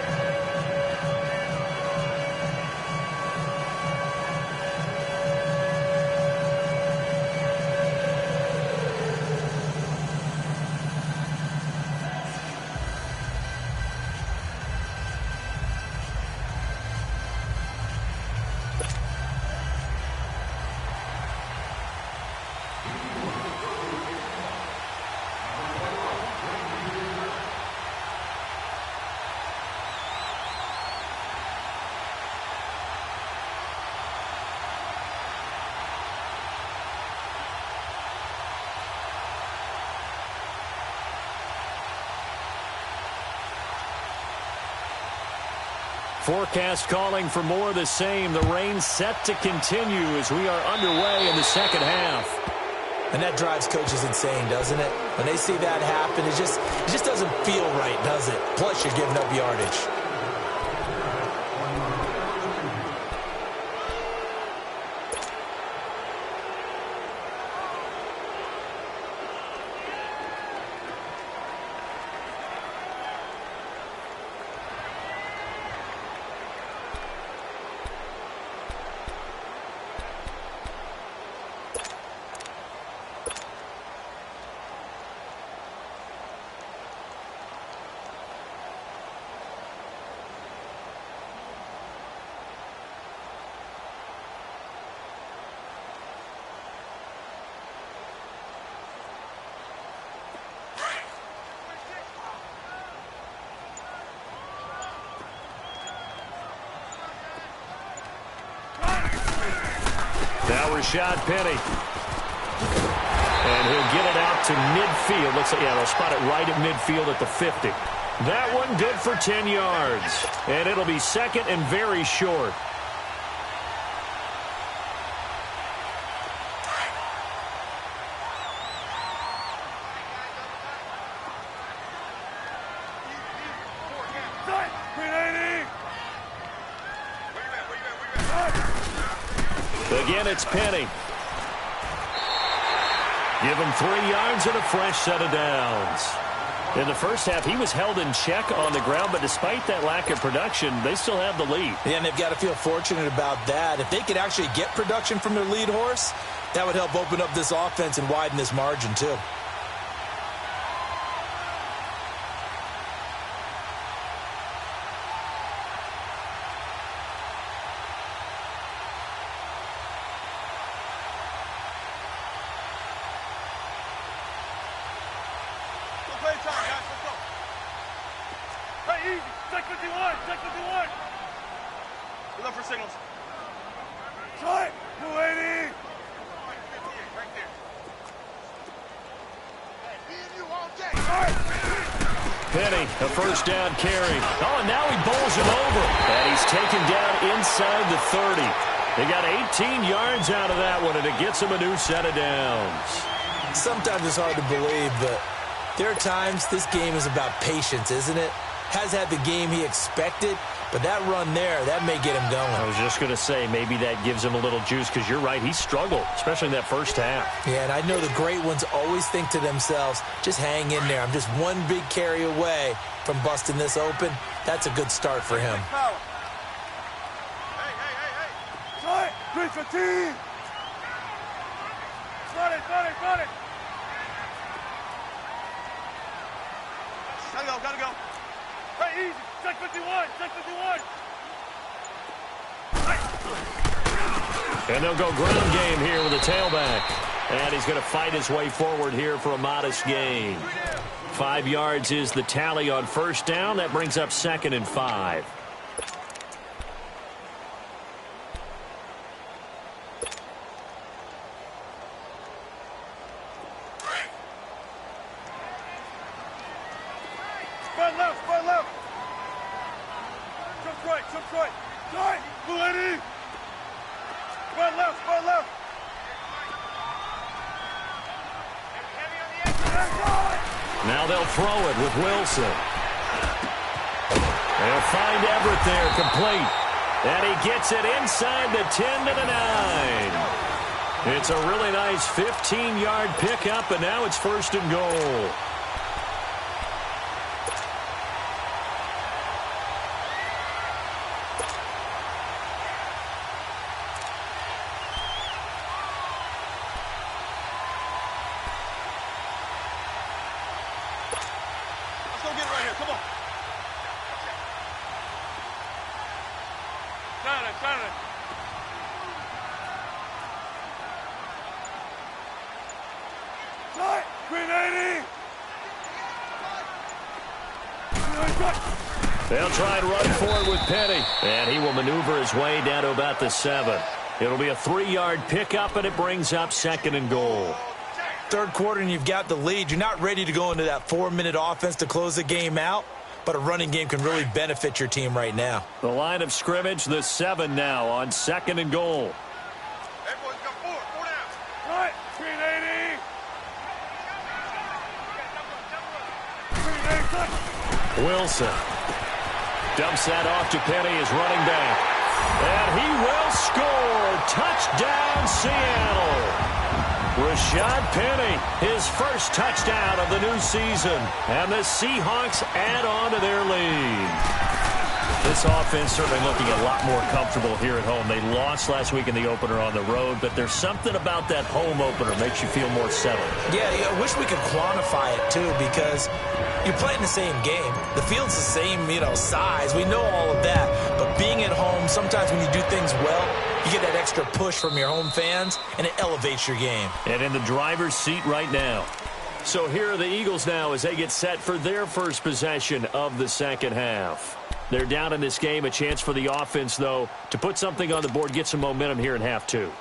Speaker 8: Forecast calling for more of the same. The rain set to continue as we are underway in the second half.
Speaker 10: And that drives coaches insane, doesn't it? When they see that happen, it just doesn't feel right, does it? Plus, you're giving up yardage.
Speaker 8: Now Rashad Penny. And he'll get it out to midfield. Looks like, yeah, they'll spot it right at midfield at the 50. That one good for 10 yards. And it'll be second and very short. Again, it's Penny. Give him 3 yards and a fresh set of downs. In the first half, he was held in check on the ground, but despite that lack of production, they still have the lead.
Speaker 10: Yeah, and they've got to feel fortunate about that. If they could actually get production from their lead horse, that would help open up this offense and widen this margin, too.
Speaker 8: Penny, a first down carry. Oh, and now he bowls him over. And he's taken down inside the 30. They got 18 yards out of that one, and it gets him a new set of downs.
Speaker 10: Sometimes it's hard to believe, but there are times this game is about patience, isn't it? Has had the game he expected, but that run there, that may get him going.
Speaker 8: I was just going to say, maybe that gives him a little juice, because you're right, he struggled, especially in that first half.
Speaker 10: Yeah, and I know the great ones always think to themselves, just hang in there. I'm just one big carry away from busting this open. That's a good start for him.
Speaker 9: Hey. 315. got it. Gotta go. Hey, easy. Check 51.
Speaker 8: And they'll go ground game here with a tailback. And he's going to fight his way forward here for a modest gain. 5 yards is the tally on first down. That brings up 2nd and 5.
Speaker 9: Spread left. Jump right. Blue 80. Spread left.
Speaker 8: Now they'll throw it with Wilson. They'll find Everett there, complete. And he gets it inside the 10 to the 9. It's a really nice 15-yard pickup, and now it's 1st and goal. They'll try and run for it with Petty. And he will maneuver his way down to about the 7. It'll be a 3-yard pickup, and it brings up 2nd and goal.
Speaker 10: Third quarter, and you've got the lead. You're not ready to go into that 4-minute offense to close the game out, but a running game can really benefit your team right now.
Speaker 8: The line of scrimmage, the 7 now on 2nd and goal.
Speaker 9: Everyone's got 4 down. Right, screen 80.
Speaker 8: Wilson dumps that off to Penny, his running back. And he will score. Touchdown, Seattle. Rashad Penny, his first touchdown of the new season. And the Seahawks add on to their lead. This offense certainly looking a lot more comfortable here at home. They lost last week in the opener on the road, but there's something about that home opener makes you feel more settled.
Speaker 10: Yeah, I wish we could quantify it, too, because you're playing the same game. The field's the same, size. We know all of that. But being at home, sometimes when you do things well, you get that extra push from your home fans, and it elevates your game.
Speaker 8: And in the driver's seat right now. So here are the Eagles now as they get set for their first possession of the second half. They're down in this game. A chance for the offense, though, to put something on the board, get some momentum here in half 2.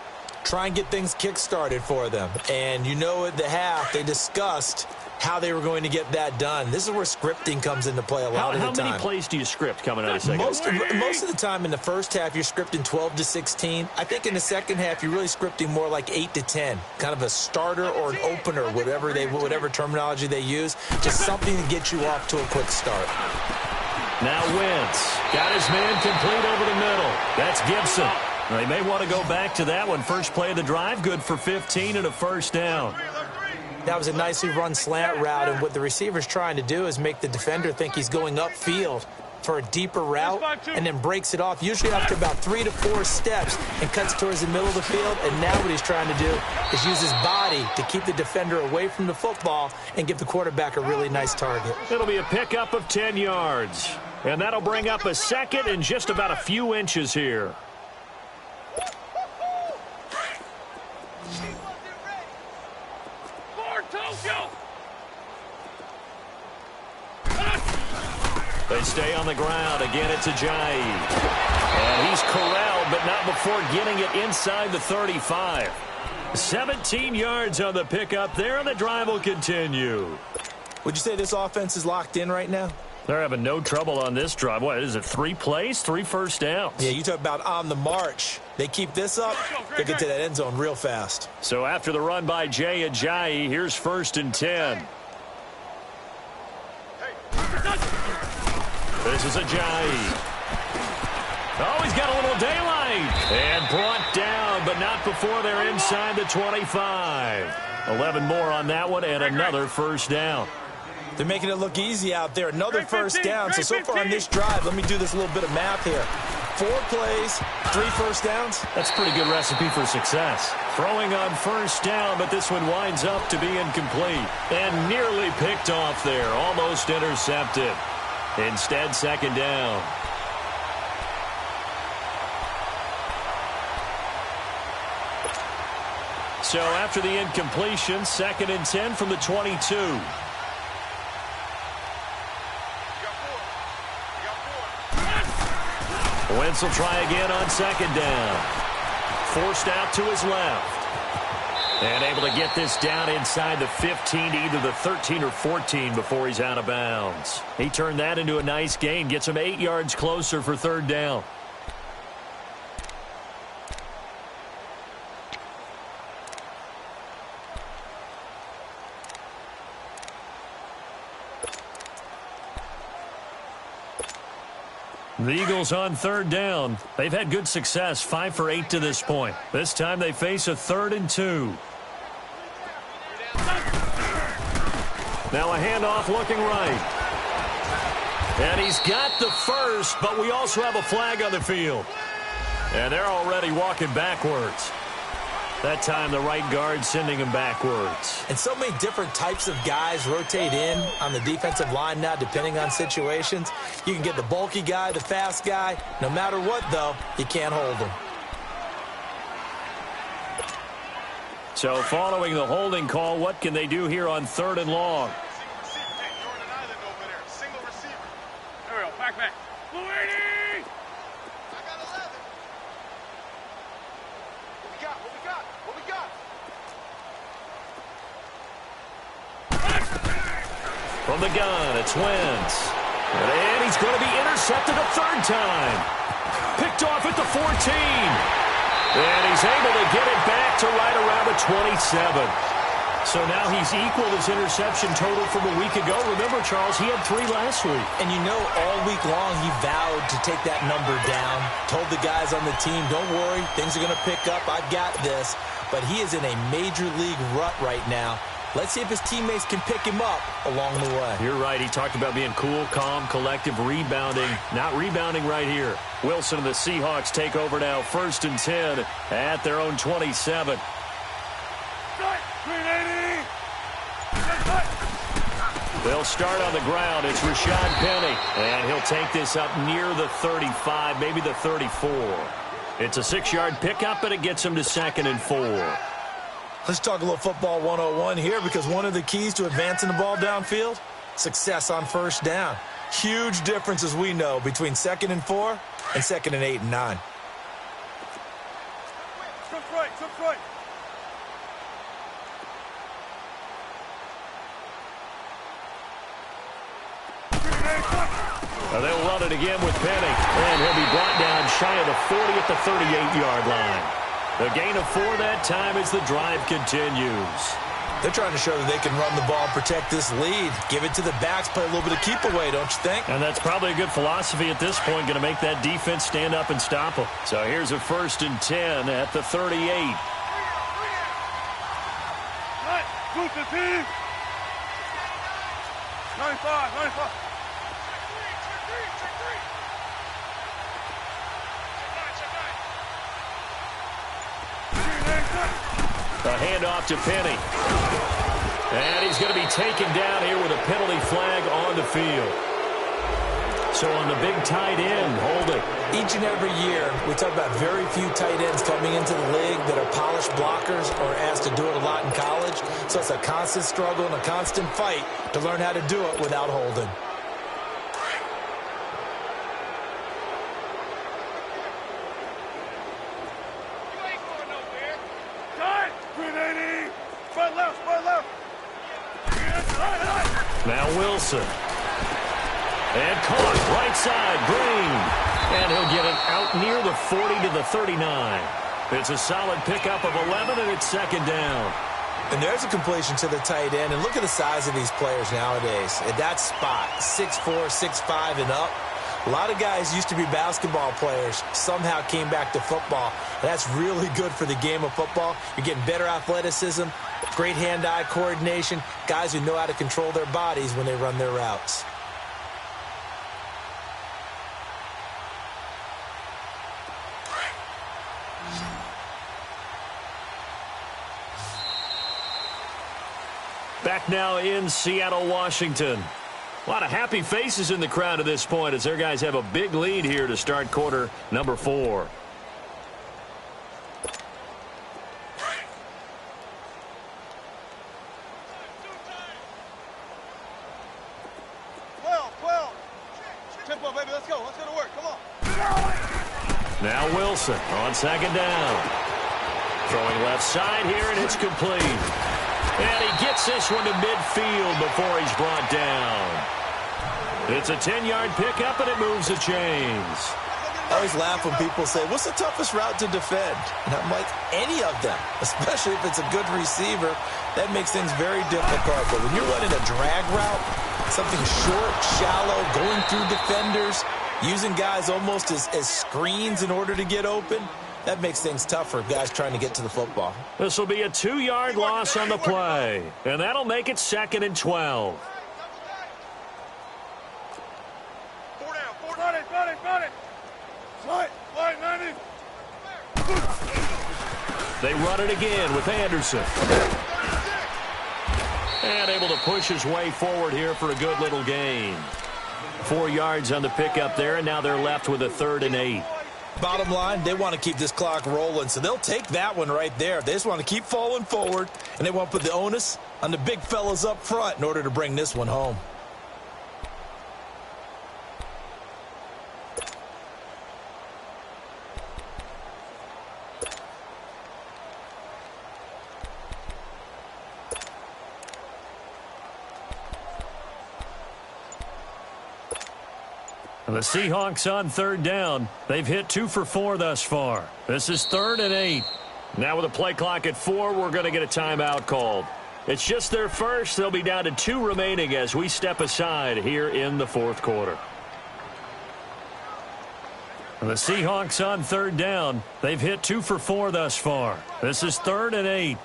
Speaker 10: Try and get things kick-started for them. And at the half, they discussed how they were going to get that done. This is where scripting comes into play a lot of the time.
Speaker 8: How many plays do you script coming out of second?
Speaker 10: Most of the time in the first half, you're scripting 12 to 16. I think in the second half, you're really scripting more like 8 to 10. Kind of a starter or an opener, whatever terminology they use. Just something to get you off to a quick start.
Speaker 8: Now Wentz got his man complete over the middle. That's Gibson. They may want to go back to that one. First play of the drive, good for 15 and a first down.
Speaker 10: That was a nicely run slant route, and what the receiver's trying to do is make the defender think he's going upfield for a deeper route and then breaks it off, usually after about 3 to 4 steps, and cuts towards the middle of the field. And now what he's trying to do is use his body to keep the defender away from the football and give the quarterback a really nice target.
Speaker 8: It'll be a pickup of 10 yards. And that'll bring up a second and just about a few inches here. They stay on the ground. Again, it's Ajayi. And he's corralled, but not before getting it inside the 35. 17 yards on the pickup there, and the drive will continue.
Speaker 10: Would you say this offense is locked in right now?
Speaker 8: They're having no trouble on this drive. What is it, 3 plays, 3 first downs?
Speaker 10: Yeah, you talk about on the march. They keep this up, they get to that end zone real fast.
Speaker 8: So after the run by Jay Ajayi, here's 1st and 10. This is Ajayi. Oh, he's got a little daylight. And brought down, but not before they're inside the 25. 11 more on that one, and another first down.
Speaker 10: They're making it look easy out there. Another first down. So far on this drive, let me do this little bit of math here. 4 plays, 3 first downs.
Speaker 8: That's a pretty good recipe for success. Throwing on first down, but this one winds up to be incomplete. And nearly picked off there. Almost intercepted. Instead, second down. So after the incompletion, 2nd and 10 from the 22. Wentz will try again on 2nd down. Forced out to his left. And able to get this down inside the 15 to either the 13 or 14 before he's out of bounds. He turned that into a nice gain. Gets him 8 yards closer for 3rd down. The Eagles on 3rd down. They've had good success, 5 for 8 to this point. This time they face a 3rd and 2. Now a handoff looking right. And he's got the first, but we also have a flag on the field. And they're already walking backwards. That time the right guard sending him backwards.
Speaker 10: And so many different types of guys rotate in on the defensive line now, depending on situations. You can get the bulky guy, the fast guy. No matter what, though, you can't hold him.
Speaker 8: So following the holding call, what can they do here on 3rd and long?
Speaker 9: Single receiver. There we go. Back. Fluidi! I got 11. What we got?
Speaker 8: From the gun, it's Wentz. And he's going to be intercepted a 3rd time. Picked off at the 14. And he's able to get it back to right around the 27. So now he's equaled his interception total from a week ago. Remember, Charles, he had 3 last week.
Speaker 10: And you know, all week long he vowed to take that number down. Told the guys on the team, don't worry, things are going to pick up. I've got this. But he is in a major league rut right now. Let's see if his teammates can pick him up along the way.
Speaker 8: You're right. He talked about being cool, calm, collective, rebounding. Not rebounding right here. Wilson and the Seahawks take over now. 1st and 10 at their own 27. They'll start on the ground. It's Rashad Penny. And he'll take this up near the 35, maybe the 34. It's a 6-yard pickup, and it gets him to 2nd and 4.
Speaker 10: Let's talk a little football 101 here, because one of the keys to advancing the ball downfield, success on first down. Huge difference, as we know, between 2nd and 4 and 2nd and 8 and 9.
Speaker 9: Jump right.
Speaker 8: They'll run it again with Penny. And he'll be brought down shy of the 40 at the 38-yard line. The gain of 4 that time as the drive continues.
Speaker 10: They're trying to show that they can run the ball and protect this lead. Give it to the backs, play a little bit of keep away, don't you think?
Speaker 8: And that's probably a good philosophy at this point, going to make that defense stand up and stop them. So here's a 1st and 10 at the 38.
Speaker 9: Move the team. 95.
Speaker 8: A handoff to Penny. And he's going to be taken down here with a penalty flag on the field. So on the big tight end, holding.
Speaker 10: Each and every year, we talk about very few tight ends coming into the league that are polished blockers or asked to do it a lot in college. So it's a constant struggle and a constant fight to learn how to do it without holding.
Speaker 8: Now Wilson. And caught right side, Green. And he'll get it out near the 40 to the 39. It's a solid pickup of 11, and it's 2nd down.
Speaker 10: And there's a completion to the tight end. And look at the size of these players nowadays. At that spot, 6'4", 6'5", and up. A lot of guys used to be basketball players, somehow came back to football. And that's really good for the game of football. You're getting better athleticism, great hand-eye coordination, guys who know how to control their bodies when they run their routes.
Speaker 8: Back now in Seattle, Washington. A lot of happy faces in the crowd at this point as their guys have a big lead here to start quarter number 4.
Speaker 3: Tempo, baby, let's go. Let's go to work. Come on.
Speaker 8: Now Wilson on second down. Throwing left side here, and it's complete. And he gets this one to midfield before he's brought down. It's a 10-yard pickup, and it moves the chains.
Speaker 10: I always laugh when people say, what's the toughest route to defend? And I'm like, any of them, especially if it's a good receiver. That makes things very difficult. But when you're running a drag route, something short, shallow, going through defenders, using guys almost as screens in order to get open, that makes things tough for guys trying to get to the football.
Speaker 8: This will be a 2-yard loss on the play, and that'll make it 2nd and 12. They run it again with Anderson. And able to push his way forward here for a good little gain. 4 yards on the pickup there, and now they're left with a 3rd and 8.
Speaker 10: Bottom line, they want to keep this clock rolling, so they'll take that one right there. They just want to keep falling forward, and they want to put the onus on the big fellas up front in order to bring this one home.
Speaker 8: And the Seahawks on 3rd down. They've hit 2 for 4 thus far. This is 3rd and 8. Now with a play clock at 4, we're going to get a timeout called. It's just their first. They'll be down to 2 remaining as we step aside here in the 4th quarter. And the Seahawks on 3rd down. They've hit 2 for 4 thus far. This is 3rd and 8.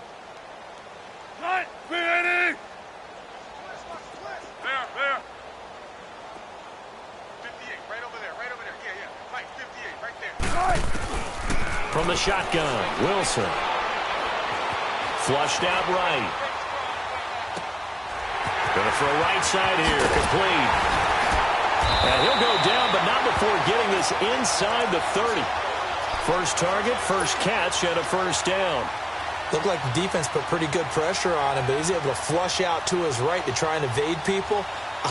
Speaker 8: From the shotgun, Wilson. Flushed out right. Going to throw right side here, complete. And he'll go down, but not before getting this inside the 30. First target, first catch, and a first down.
Speaker 10: Looked like the defense put pretty good pressure on him, but he's able to flush out to his right to try and evade people.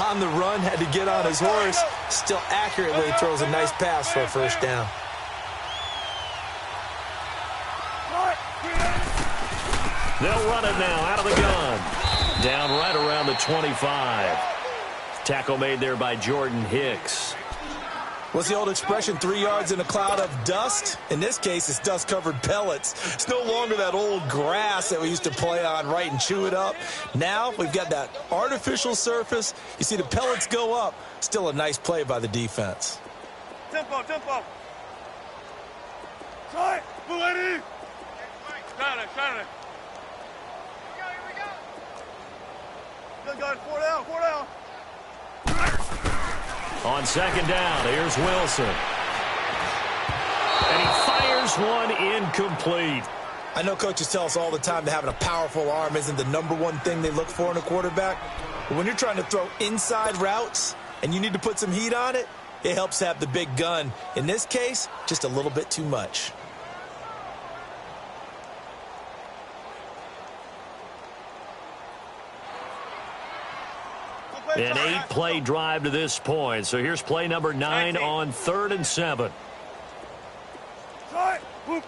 Speaker 10: On the run, had to get on his horse. Still accurately throws a nice pass for a first down.
Speaker 8: They'll run it now out of the gun. Down right around the 25. Tackle made there by Jordan Hicks.
Speaker 10: What's the old expression, 3 yards in a cloud of dust? In this case, it's dust-covered pellets. It's no longer that old grass that we used to play on, right, and chew it up. Now we've got that artificial surface. You see the pellets go up. Still a nice play by the defense.
Speaker 3: Tempo, tempo. Try, Bulletti. Shot it. Good guys, 4 down.
Speaker 8: On second down, here's Wilson. And he fires one incomplete.
Speaker 10: I know coaches tell us all the time that having a powerful arm isn't the #1 thing they look for in a quarterback. But when you're trying to throw inside routes and you need to put some heat on it, it helps have the big gun. In this case, just a little bit too much.
Speaker 8: An 8-play drive to this point. So here's play number 9 on 3rd and 7.
Speaker 3: Don't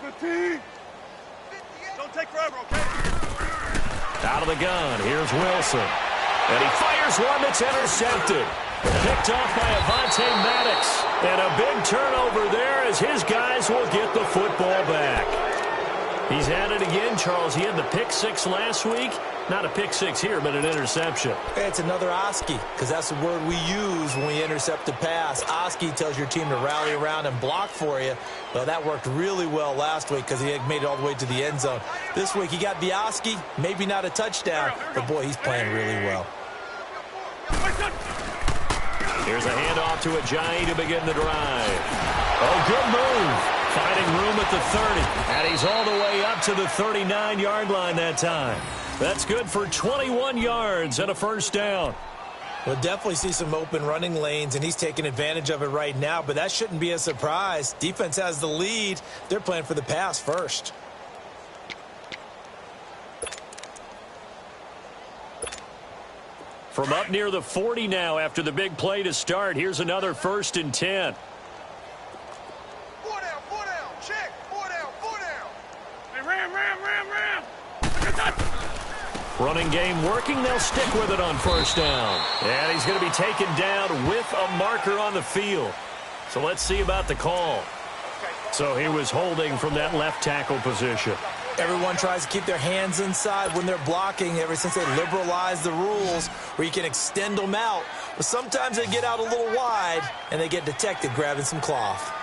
Speaker 3: take forever, okay?
Speaker 8: Out of the gun, here's Wilson. And he fires one that's intercepted. Picked off by Avonte Maddox. And a big turnover there as his guys will get the football back. He's at it again, Charles. He had the pick 6 last week. Not a pick 6 here, but an interception.
Speaker 10: It's another Oski, because that's the word we use when we intercept a pass. Oski tells your team to rally around and block for you. Well, that worked really well last week because he had made it all the way to the end zone. This week he got the Oski, maybe not a touchdown, but boy, he's playing really well.
Speaker 8: Here's a handoff to Ajayi to begin the drive. Oh, good move. Finding room at the 30. And he's all the way up to the 39-yard line that time. That's good for 21 yards and a first down.
Speaker 10: We'll definitely see some open running lanes, and he's taking advantage of it right now, but that shouldn't be a surprise. Defense has the lead. They're playing for the pass first.
Speaker 8: From up near the 40 now after the big play to start, here's another 1st and 10.
Speaker 3: 4 down, check, 4 down.
Speaker 9: Hey, ram.
Speaker 8: Running game working. They'll stick with it on 1st down. And he's going to be taken down with a marker on the field. So let's see about the call. So he was holding from that left tackle position.
Speaker 10: Everyone tries to keep their hands inside when they're blocking ever since they liberalized the rules where you can extend them out. But sometimes they get out a little wide, and they get detected grabbing some cloth.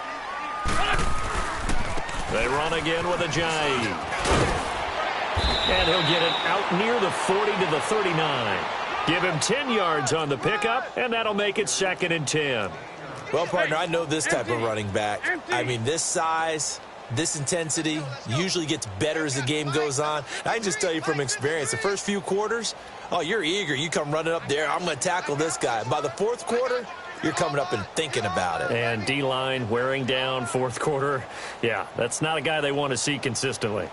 Speaker 8: They run again with Ajayi. And he'll get it out near the 40 to the 39. Give him 10 yards on the pickup, and that'll make it 2nd and 10.
Speaker 10: Well, partner, I know this type of running back. I mean, this size, this intensity usually gets better as the game goes on. I can just tell you from experience, the first few quarters, oh, you're eager. You come running up there, I'm going to tackle this guy. By the 4th quarter, you're coming up and thinking about it.
Speaker 8: And D-line wearing down 4th quarter. Yeah, that's not a guy they want to see consistently.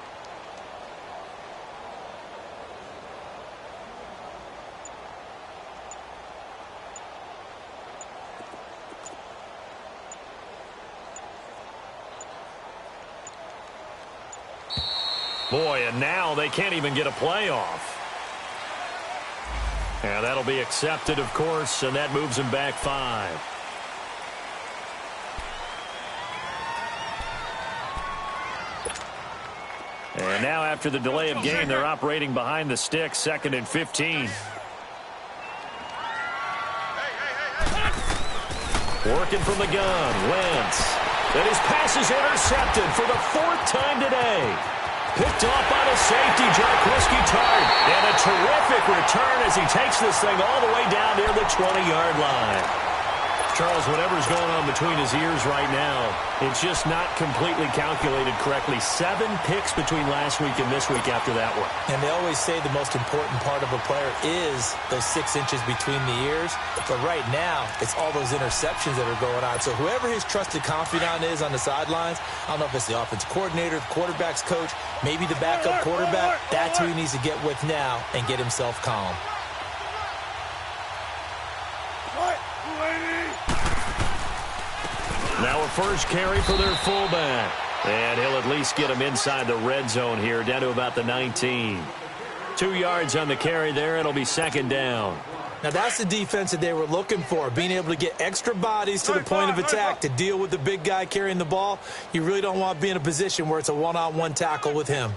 Speaker 8: Boy, and now they can't even get a playoff. And that'll be accepted, of course, and that moves him back 5. And now after the delay of game, they're operating behind the sticks, 2nd and 15. Working from the gun, Wentz. And his pass is intercepted for the 4th time today. Picked off by the safety, Jarkowski Tart. And a terrific return as he takes this thing all the way down near the 20-yard line. Charles, whatever's going on between his ears right now, it's just not completely calculated correctly. 7 picks between last week and this week after that one.
Speaker 10: And they always say the most important part of a player is those 6 inches between the ears. But right now, it's all those interceptions that are going on. So whoever his trusted confidant is on the sidelines, I don't know if it's the offensive coordinator, the quarterback's coach, maybe the backup quarterback, that's who he needs to get with now and get himself calm.
Speaker 8: Now a first carry for their fullback. And he'll at least get him inside the red zone here, down to about the 19. 2 yards on the carry there. It'll be 2nd down.
Speaker 10: Now that's the defense that they were looking for, being able to get extra bodies to the point of attack to deal with the big guy carrying the ball. You really don't want to be in a position where it's a one-on-one tackle with him.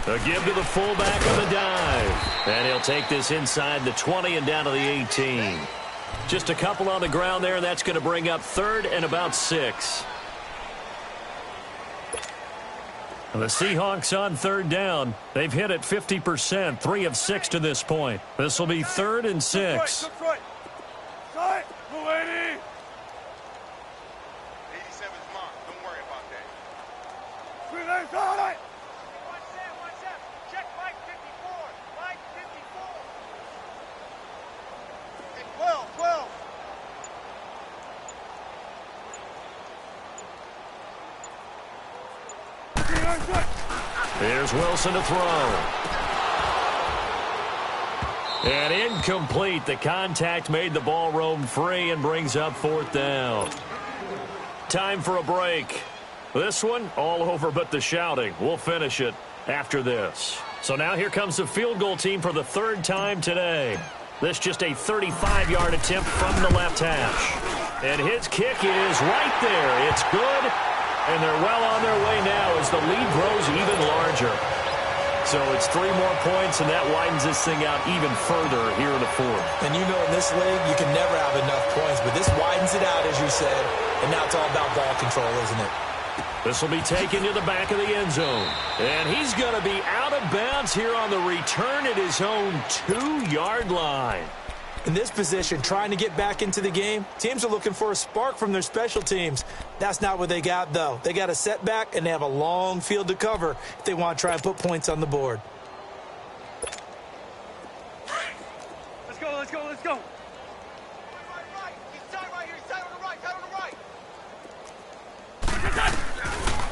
Speaker 8: A give to the fullback on the dive. And he'll take this inside the 20 and down to the 18. Just a couple on the ground there, and that's going to bring up 3rd and about 6. The Seahawks on 3rd down. They've hit it 50%, 3 of 6 to this point. This will be 3rd and 6. Here's Wilson to throw. And incomplete. The contact made the ball roam free and brings up 4th down. Time for a break. This one all over but the shouting. We'll finish it after this. So now here comes the field goal team for the 3rd time today. This just a 35-yard attempt from the left hash. And his kick is right there. It's good. And they're well on their way now as the lead grows even larger. So it's 3 more points, and that widens this thing out even further here in the 4th.
Speaker 10: And you know in this league, you can never have enough points, but this widens it out, as you said. And now it's all about ball control, isn't it?
Speaker 8: This will be taken to the back of the end zone. And he's going to be out of bounds here on the return at his own 2-yard line.
Speaker 10: In this position, trying to get back into the game, teams are looking for a spark from their special teams. That's not what they got, though. They got a setback, and they have a long field to cover if they want to try and put points on the board.
Speaker 9: Let's go, let's go, let's go.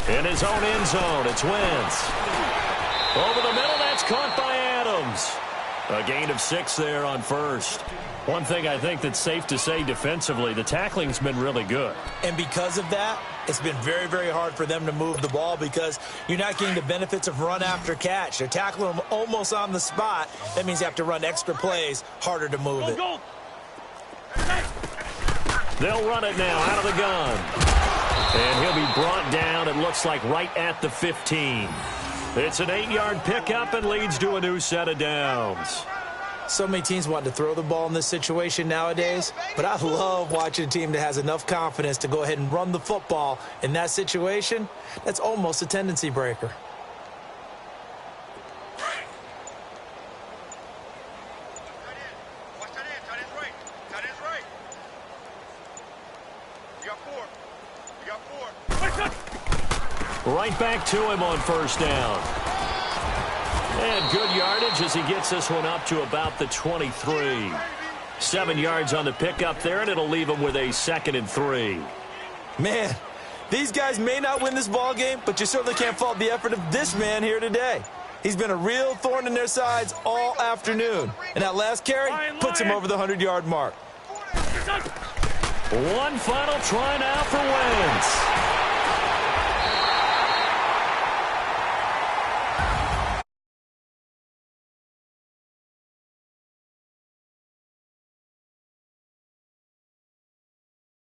Speaker 8: In his own end zone, it's Wentz. Over the middle, that's caught by Adams. A gain of 6 there on first. One thing I think that's safe to say defensively, the tackling's been really good.
Speaker 10: And because of that, it's been very, very hard for them to move the ball because you're not getting the benefits of run after catch. They're tackling them almost on the spot. That means you have to run extra plays, harder to move it.
Speaker 8: They'll run it now out of the gun. And he'll be brought down, it looks like, right at the 15. It's an 8-yard pickup and leads to a new set of downs.
Speaker 10: So many teams want to throw the ball in this situation nowadays, but I love watching a team that has enough confidence to go ahead and run the football in that situation. That's almost a tendency breaker.
Speaker 8: Right back to him on first down. And good yardage as he gets this one up to about the 23. 7 yards on the pickup there, and it'll leave him with a 2nd and 3.
Speaker 10: Man, these guys may not win this ball game, but you certainly can't fault the effort of this man here today. He's been a real thorn in their sides all afternoon. And that last carry puts him over the 100-yard mark.
Speaker 8: One final try now for Wentz.